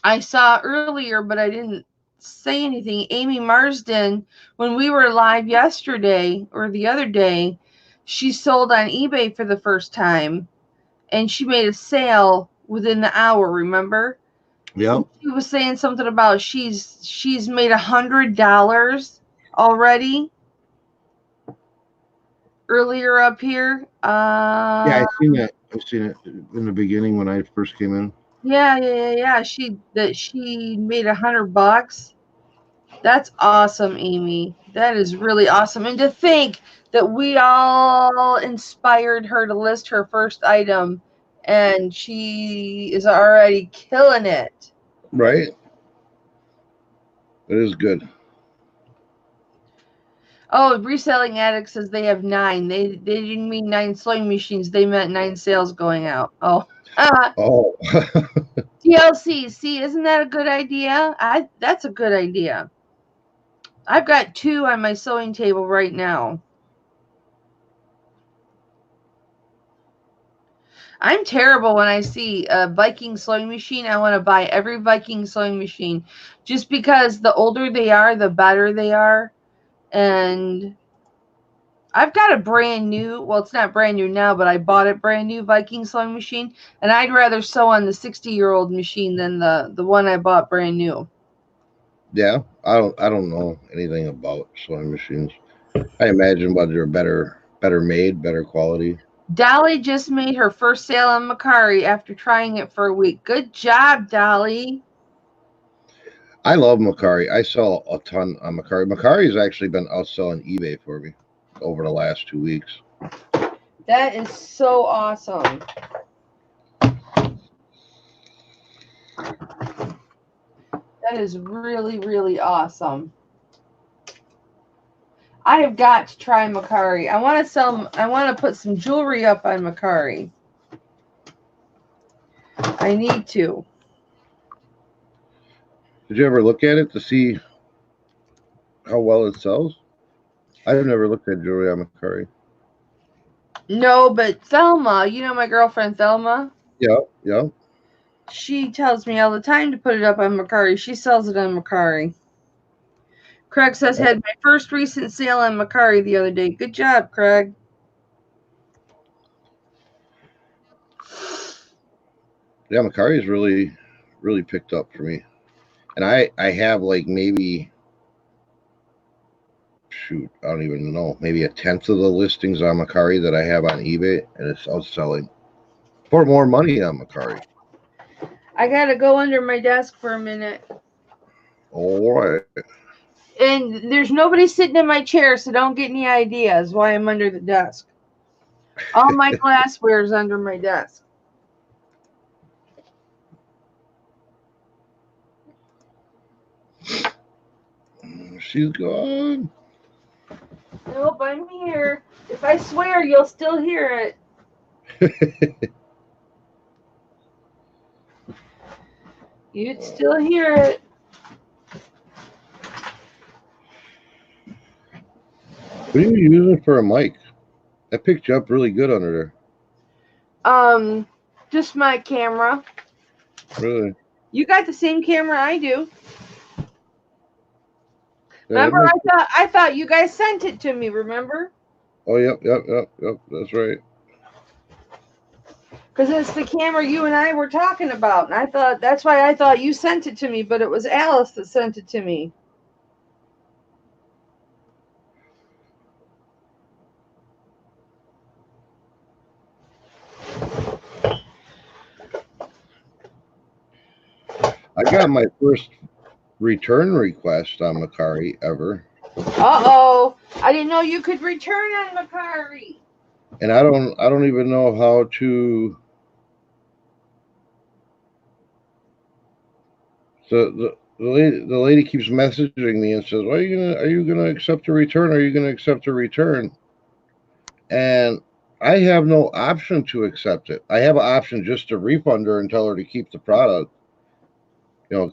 I saw earlier, but I didn't say anything. Amy Marsden, when we were live yesterday or the other day, she sold on eBay for the first time. And she made a sale within the hour, remember? Yep. She was saying something about she's made $100 already earlier up here. Yeah, I've seen that. I've seen it in the beginning when I first came in. Yeah. She made $100. That's awesome, Amy. That is really awesome. And to think that we all inspired her to list her first item, and she is already killing it. Right. It is good. Oh, Reselling Addict says they have 9. They didn't mean 9 sewing machines. They meant 9 sales going out. Oh. Oh, TLC. See, isn't that a good idea? That's a good idea. I've got 2 on my sewing table right now. I'm terrible when I see a Viking sewing machine. I want to buy every Viking sewing machine just because the older they are, the better they are. And I've got a brand new, well, it's not brand new now, but I bought a brand new Viking sewing machine, and I'd rather sew on the 60-year-old machine than the one I bought brand new. yeah. I don't know anything about sewing machines. I imagine whether they're better made, better quality. Dolly just made her first sale on Macari after trying it for a week. Good job, Dolly. I love Macari. I sell a ton on Macari. Macari has actually been outselling eBay for me over the last 2 weeks. That is so awesome. That is really, really awesome. I have got to try Macari. I want to put some jewelry up on Macari. I need to. Did you ever look at it to see how well it sells? I've never looked at jewelry on Macari. No, but Thelma, you know my girlfriend Thelma? Yeah, yeah. She tells me all the time to put it up on Macari. She sells it on Macari. Craig says, had my first recent sale on Macari the other day. Good job, Craig. Yeah, Macari's really, really picked up for me. And I have like maybe, shoot, I don't even know, maybe a tenth of the listings on Macari that I have on eBay, and it's outselling for more money on Macari. I got to go under my desk for a minute. All right. And there's nobody sitting in my chair, so don't get any ideas why I'm under the desk. All my glassware is under my desk. She's gone. Nope, I'm here. If I swear, you'll still hear it. You'd still hear it. What are you using for a mic? That picked you up really good under there. Just my camera. Really? You got the same camera I do. Yeah, remember, I thought you guys sent it to me. Remember? Oh, yep. That's right. Because it's the camera you and I were talking about, and that's why I thought you sent it to me, but it was Alice that sent it to me. I got my first return request on Macari ever. Uh-oh. I didn't know you could return on Macari. And I don't even know how to. So the lady keeps messaging me and says, "Are you gonna accept a return? Are you gonna accept a return?" And I have no option to accept it. I have an option just to refund her and tell her to keep the product.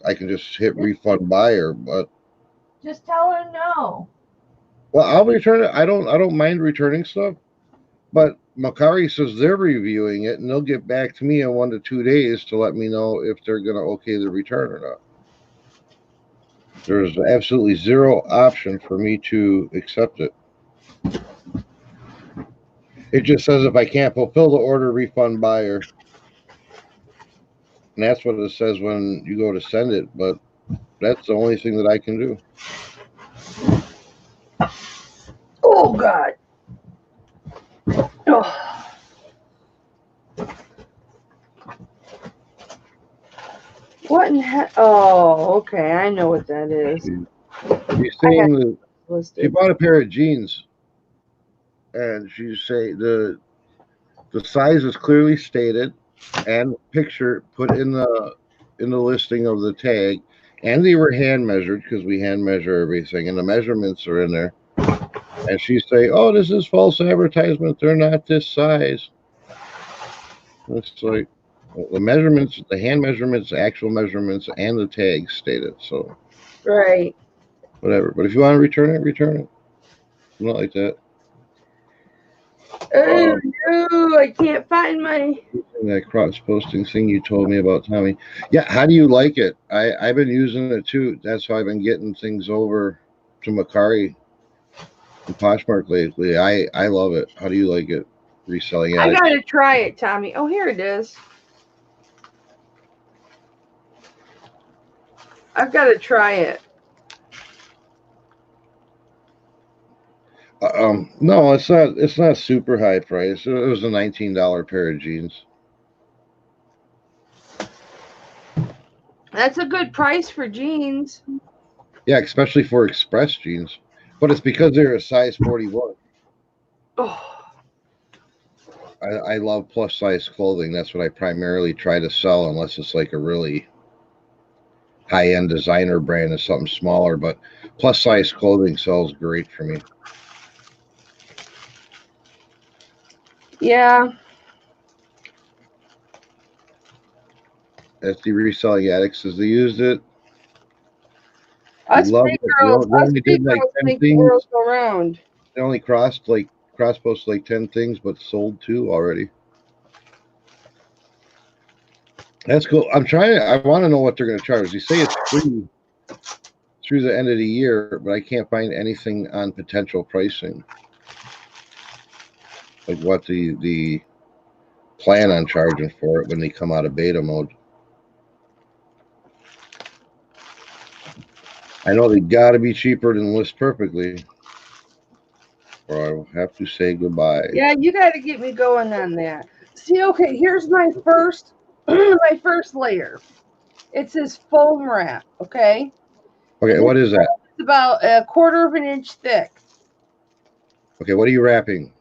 I can just hit refund buyer, but just tell her no. Well, I'll return it. I don't mind returning stuff, but Macari says they're reviewing it and they'll get back to me in 1 to 2 days to let me know if they're going to okay the return or not. There's absolutely zero option for me to accept it. It just says if I can't fulfill the order, refund buyer. And that's what it says when you go to send it, but that's the only thing that I can do. Oh, God. Oh. What in heck? Oh, okay. I know what that is. She's saying that she bought a pair of jeans, and she's saying the size is clearly stated, and picture put in the listing of the tag, and they were hand measured because we hand measure everything, and the measurements are in there. And she say, "Oh, this is false advertisement. They're not this size." It's like, well, the measurements, the hand measurements, actual measurements, and the tags stated. So Right. whatever. But if you want to return it, return it. Not like that. Oh no, I can't find my. That cross posting thing you told me about, Tommy. Yeah, how do you like it? I've been using it too. That's how I've been getting things over to Macari and Poshmark lately. I love it. How do you like it? Reselling I addicts. gotta try it, Tommy. Oh, here it is. I've got to try it. No, it's not. It's not super high price. It was a $19 pair of jeans. That's a good price for jeans. Yeah, especially for express jeans. But it's because they're a size 41. Oh, I love plus size clothing. That's what I primarily try to sell, unless it's like a really high end designer brand is something smaller. But plus size clothing sells great for me. yeah. That's the reselling addicts as they used it. They Us loved big it. girls, They us only big did like girls 10 make the things. world go round. They only cross posted like 10 things, but sold 2 already. That's cool. I want to know what they're going to charge. They say it's free through the end of the year, but I can't find anything on potential pricing. Like what the plan on charging for it when they come out of beta mode. I know they got to be cheaper than List Perfectly, or I will have to say goodbye. Yeah, you got to get me going on that. See, okay, here's my first, my first layer. It's this foam wrap, okay? Okay, what is that? It's about 1/4 of an inch thick. Okay, what are you wrapping?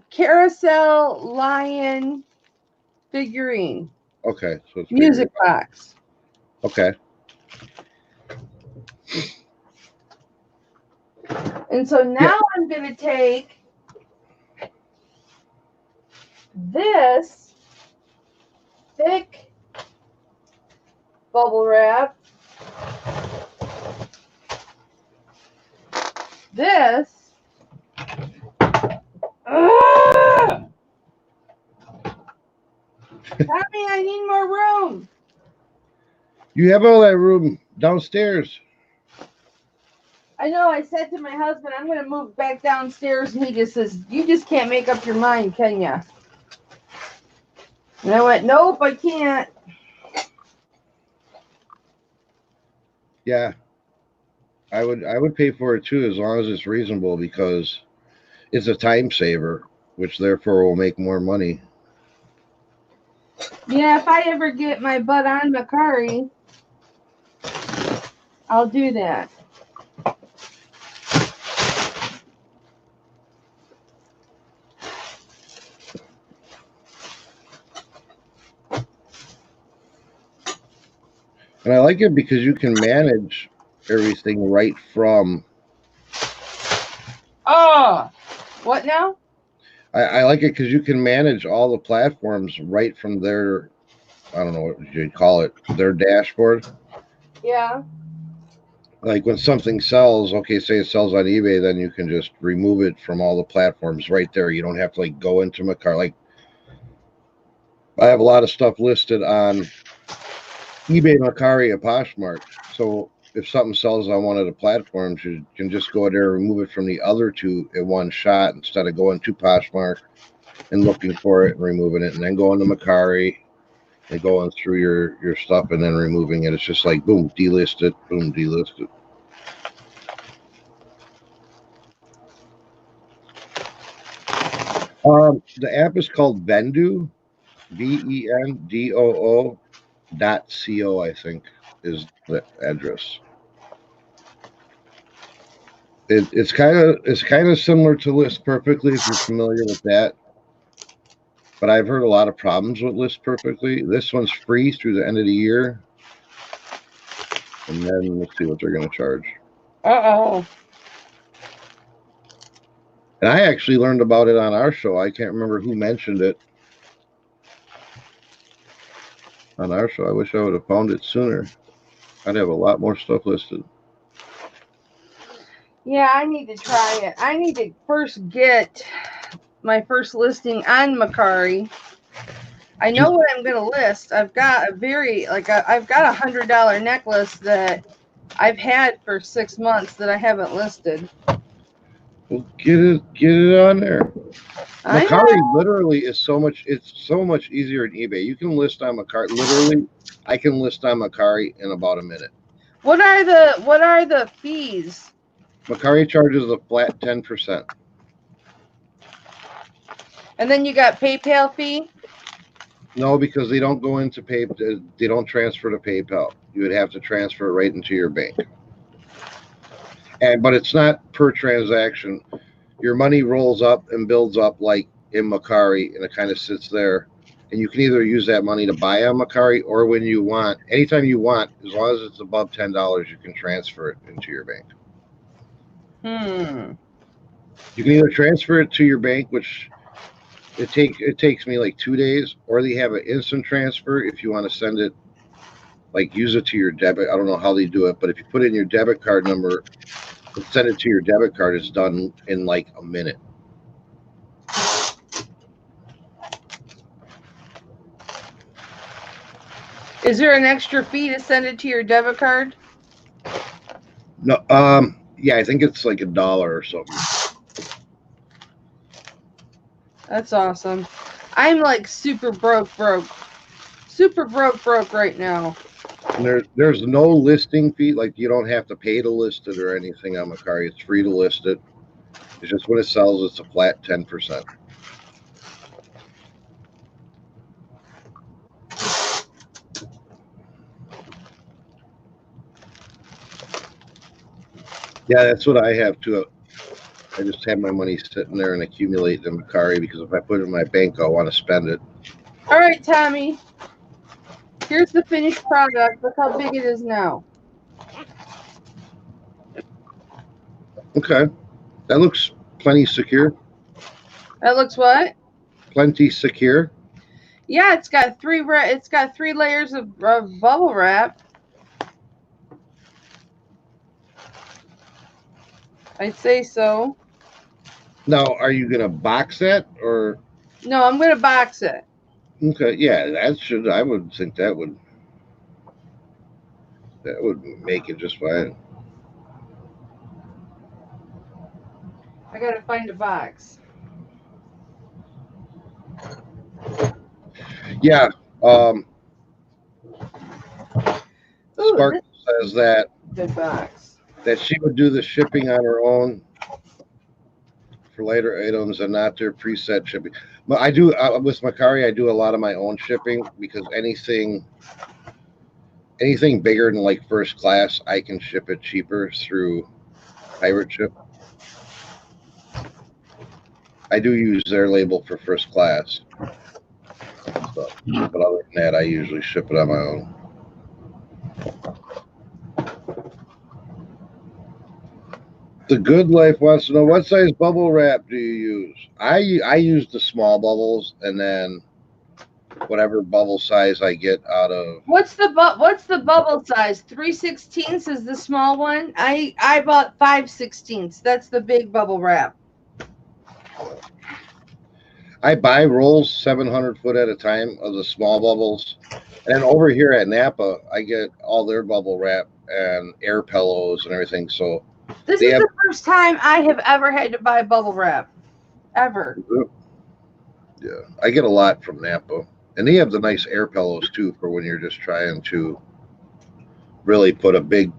Carousel lion figurine. Okay, so it's Music box. Okay. And so now I'm going to take this thick bubble wrap, this. Tommy, I need more room. You have all that room downstairs. I know. I said to my husband, I'm going to move back downstairs, and he just says, "You just can't make up your mind, can ya?" And I went, "Nope, I can't." Yeah, I would pay for it too, as long as it's reasonable, because it's a time saver, which therefore will make more money. Yeah, if I ever get my butt on Macari, I'll do that. And I like it because you can manage everything right from. Oh, what now? I like it because you can manage all the platforms right from their, I don't know what you'd call it, their dashboard. Yeah. Like when something sells, okay, say it sells on eBay, then you can just remove it from all the platforms right there. You don't have to like go into Macari. Like I have a lot of stuff listed on eBay, Macari, and Poshmark. So if something sells on one of the platforms, you can just go there and remove it from the other two in one shot instead of going to Poshmark and looking for it and removing it, and then going to Macari and going through your stuff and then removing it. It's just like boom, delist it, boom, delist it. The app is called Vendoo, VENDOO.co, I think is the address. It's kind of similar to List Perfectly if you're familiar with that. But I've heard a lot of problems with List Perfectly. This one's free through the end of the year. And then let's see what they're going to charge. Uh-oh. And I actually learned about it on our show. I can't remember who mentioned it on our show. I wish I would have found it sooner. I'd have a lot more stuff listed. Yeah, I need to try it. I need to first get my first listing on Macari. I know what I'm going to list. I've got I've got $100 necklace that I've had for 6 months that I haven't listed. Well, get it on there. I Macari know. literally is it's so much easier than eBay. You can list on Macari. Literally, I can list on Macari in about a minute. What are the fees? Macari charges a flat 10%. And then you got PayPal fee? No, because they don't go into they don't transfer to PayPal. You would have to transfer it right into your bank. But it's not per transaction. Your money rolls up and builds up like in Macari, and it kind of sits there. And you can either use that money to buy on Macari, or when you want, anytime you want, as long as it's above $10, you can transfer it into your bank. You can either transfer it to your bank, which it takes me like 2 days, or they have an instant transfer if you want to send it, like use it to your debit. I don't know how they do it, but if you put in your debit card number and send it to your debit card, it's done in like a minute. Is there an extra fee to send it to your debit card? No, yeah, I think it's like $1 or something. That's awesome. I'm like super broke right now. And there's no listing fee. Like, you don't have to pay to list it or anything on Macari. It's free to list it. It's just when it sells, it's a flat 10%. Yeah, that's what I have too. I just have my money sitting there and accumulate in Macari, because if I put it in my bank, I'll want to spend it. All right, Tommy. Here's the finished product. Look how big it is now. Okay. That looks plenty secure. That looks what? Plenty secure. Yeah, it's got three layers of bubble wrap. I'd say so. Now, are you going to box that, or? No, I'm going to box it. Okay, yeah, I would think that would make it just fine. I got to find a box. Yeah. Ooh, Spark says that good box. That she would do the shipping on her own for later items and not their preset shipping. But I do with Macari, I do a lot of my own shipping, because anything bigger than like first class, I can ship it cheaper through Pirate Ship. I do use their label for first class, but other than that, I usually ship it on my own. The Good Life wants to know, what size bubble wrap do you use? I use the small bubbles, and then whatever bubble size I get out of. What's the bubble size? 3/16 is the small one. I bought 5/16. That's the big bubble wrap. I buy rolls 700 foot at a time of the small bubbles, and then over here at Napa, I get all their bubble wrap and air pillows and everything. So this is the first time I have ever had to buy bubble wrap, ever. Yeah, I get a lot from Napa, and they have the nice air pillows too for when you're just trying to really put a big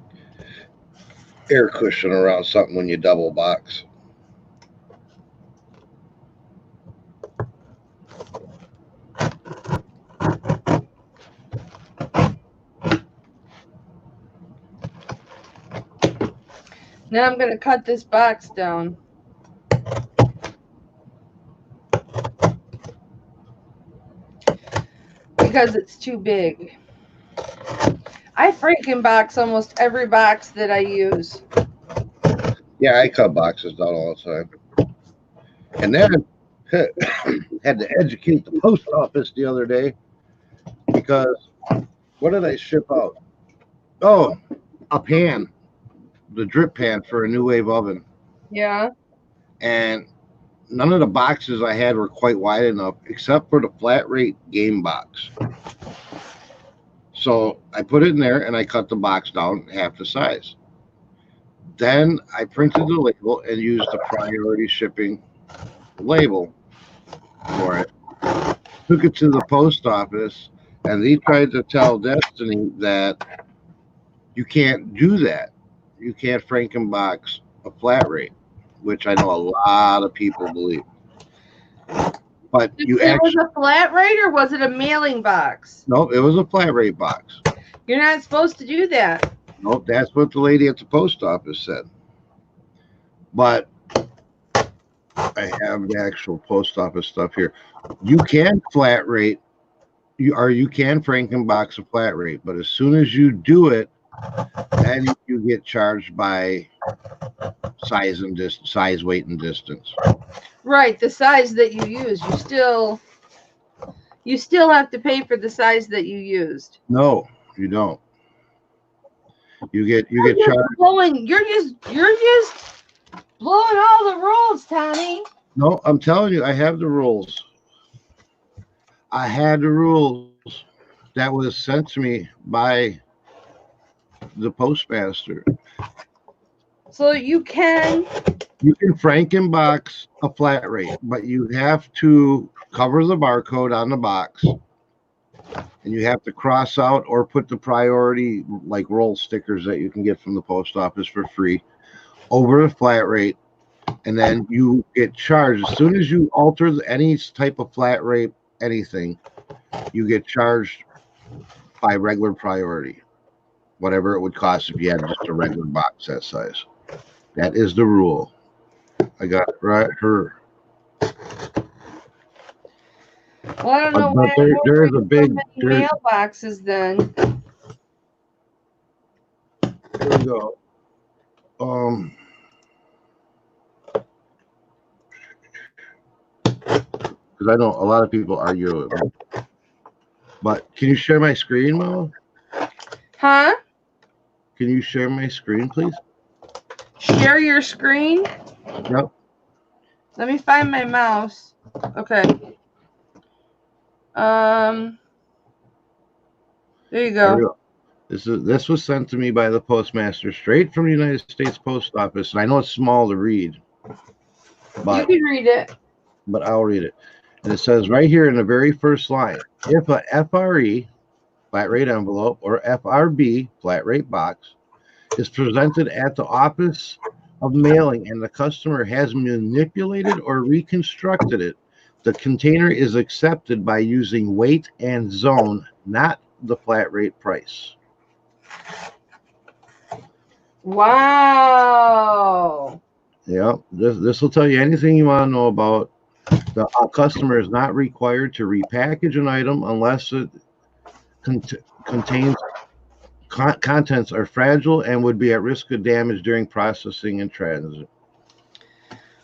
air cushion around something when you double box. Now I'm going to cut this box down. Because it's too big. I freaking box almost every box that I use. Yeah, I cut boxes down all the time. And then had to educate the post office the other day because what did I ship out? Oh, a pan, the drip pan for a new wave oven. Yeah. And none of the boxes I had were quite wide enough except for the flat rate game box. So I put it in there and I cut the box down half the size. Then I printed the label and used the priority shipping label for it. Took it to the post office and they tried to tell Destiny that you can't do that. You can't Frankenbox a flat rate, which I know a lot of people believe. But you It was actually, a flat rate or was it a mailing box? no, it was a flat rate box. You're not supposed to do that. Nope, that's what the lady at the post office said. But I have the actual post office stuff here. You can flat rate, you can Frankenbox a flat rate, but as soon as you do it, then you get charged by size and size, weight, and distance. Right, the size that you use. You still have to pay for the size that you used. No, you don't. You get You're charged. you're just blowing all the rules, Tommy. No, I'm telling you, I have the rules. I had the rules that was sent to me by the postmaster. So you can Frankenbox a flat rate, but you have to cover the barcode on the box, and you have to cross out or put the priority like roll stickers that you can get from the post office for free over the flat rate, and then you get charged as soon as you alter any type of flat rate, anything, you get charged by regular priority, whatever it would cost if you had just a regular box that size. That is the rule. I got it right here. Well, I don't know But why there is a big mailboxes then. Here we go. Because I know a lot of people argue with me. But can you share my screen, Mo? Huh? Can you share my screen, please? Share your screen? Yep. Let me find my mouse. Okay. There you go. This was sent to me by the postmaster straight from the United States Post Office, and I know it's small to read, but you can read it. But I'll read it. And it says right here in the very first line, if a FRE flat rate envelope or FRB flat rate box is presented at the office of mailing and the customer has manipulated or reconstructed it, the container is accepted by using weight and zone, not the flat rate price. Wow. Yeah, this will tell you anything you want to know about. The customer is not required to repackage an item unless it contains contents are fragile and would be at risk of damage during processing and transit.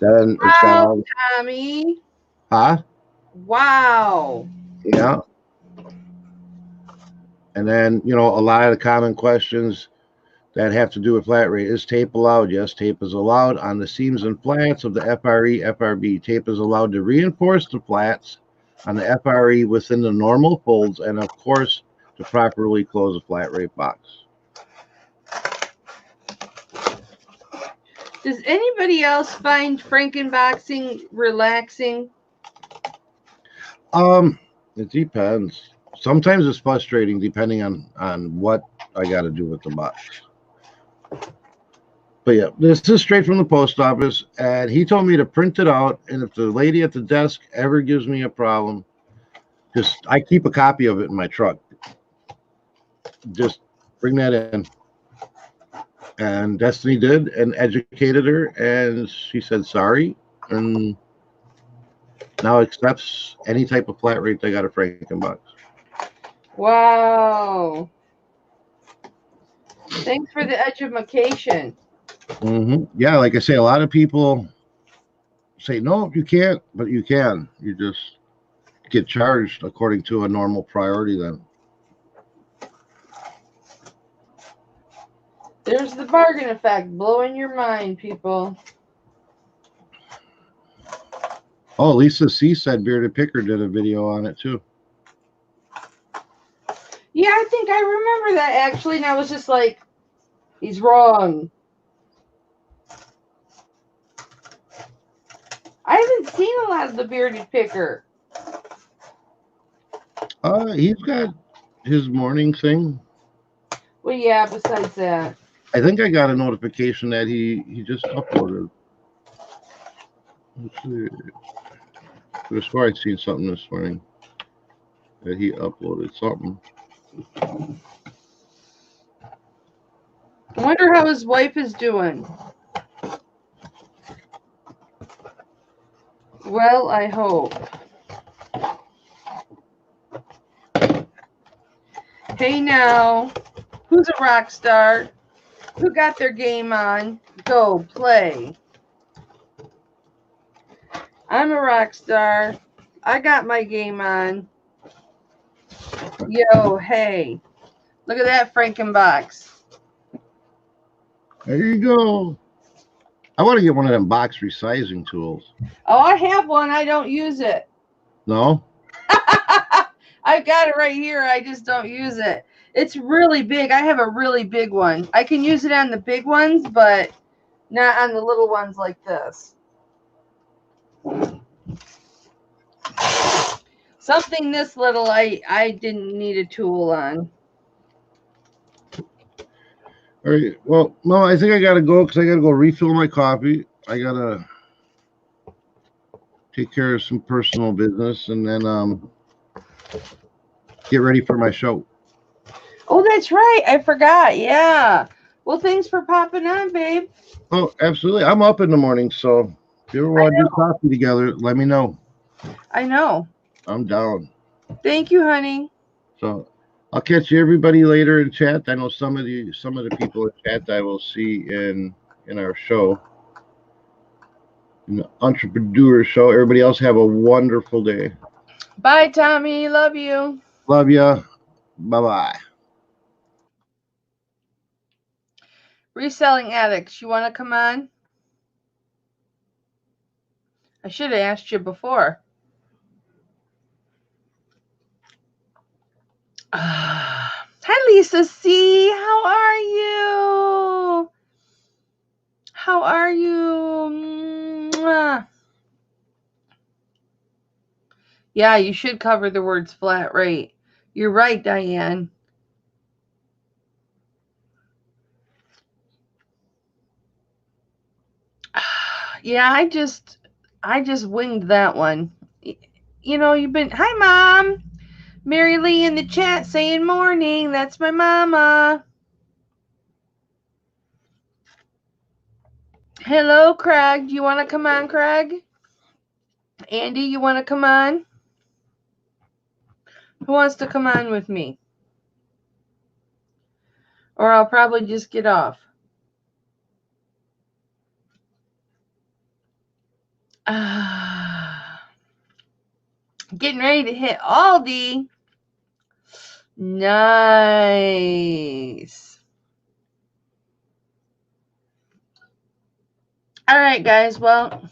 Then it's got all. Tommy. Huh? Wow. Yeah. And then, a lot of the common questions that have to do with flat rate. Is tape allowed? Yes, tape is allowed on the seams and flats of the FRE, FRB. Tape is allowed to reinforce the flats on the FRE within the normal folds and, of course, to properly close a flat rate box. Does anybody else find Frankenboxing relaxing? It depends. Sometimes it's frustrating depending on what I got to do with the box. But yeah, this is straight from the post office, and he told me to print it out, and if the lady at the desk ever gives me a problem, I keep a copy of it in my truck. Just bring that in. And Destiny did and educated her, and she said sorry, and now accepts any type of flat rate they got a Frankenbox. Wow. Thanks for the education. Yeah, like I say, a lot of people say, no, you can't, but you can. You just get charged according to a normal priority then. There's the bargain effect, blowing your mind, people. Oh, Lisa C said Bearded Picker did a video on it too. Yeah, I think I remember that actually, and I was just like, he's wrong. I haven't seen a lot of the Bearded Picker. He's got his morning thing. Well, yeah, besides that. I think I got a notification that he just uploaded. Let's see. I could have swore I'd seen something this morning that he uploaded something. I wonder how his wife is doing. Well, I hope. Hey now, who's a rock star? Who got their game on? Go play. I'm a rock star. I got my game on. Yo, hey. Look at that Frankenbox. There you go. I want to get one of them box resizing tools. Oh, I have one. I don't use it. No? I've got it right here. I just don't use it. It's really big. I have a really big one. I can use it on the big ones, but not on the little ones like this. Something this little I didn't need a tool on. All right. Well, no, I think I got to go because I got to go refill my coffee. I got to take care of some personal business and then get ready for my show. Oh, that's right. I forgot. Yeah. Well, thanks for popping on, babe. Oh, absolutely. I'm up in the morning, so if you ever want to do coffee together, let me know. I know. I'm down. Thank you, honey. So I'll catch you everybody later in chat. I know some of the people in chat I will see in our show, in the entrepreneur show. Everybody else have a wonderful day. Bye, Tommy. Love you. Love ya. Bye-bye. Reselling Addicts, you want to come on? I should have asked you before. Hi, Lisa C. How are you? How are you? Mwah. Yeah, you should cover the words flat rate. You're right, Diane. Yeah, I just winged that one. You know, you've been. Hi, Mom. Mary Lee in the chat saying morning. That's my mama. Hello, Craig. Do you want to come on, Craig? Andy, you want to come on? Who wants to come on with me? Or I'll probably just get off. Getting ready to hit Aldi. Nice. All right, guys. Well,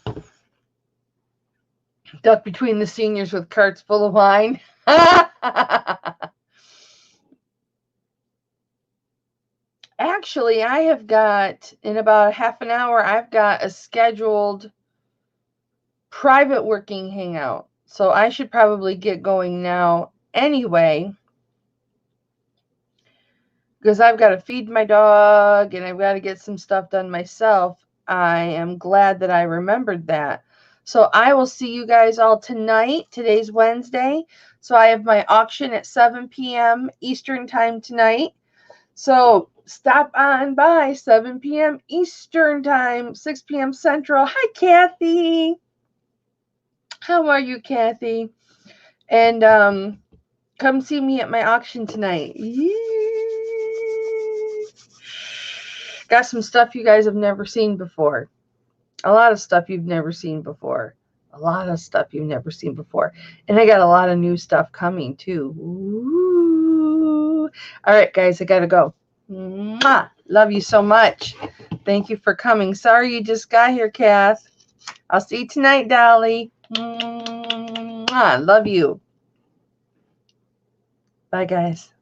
duck between the seniors with carts full of wine. Actually, I have got, in about half an hour, I've got a scheduled private working hangout. So I should probably get going now anyway, because I've got to feed my dog and I've got to get some stuff done myself. I am glad that I remembered that. So I will see you guys all tonight. Today's Wednesday. So I have my auction at 7 p.m. Eastern time tonight. So stop on by 7 p.m. Eastern time, 6 p.m. Central. Hi, Kathy. How are you, Kathy? And come see me at my auction tonight. Got some stuff you guys have never seen before. A lot of stuff you've never seen before. A lot of stuff you've never seen before. And I got a lot of new stuff coming too. Ooh. All right, guys, I got to go. Mwah. Love you so much. Thank you for coming. Sorry you just got here, Kath. I'll see you tonight, Dolly. Mwah. Love you. Bye, guys.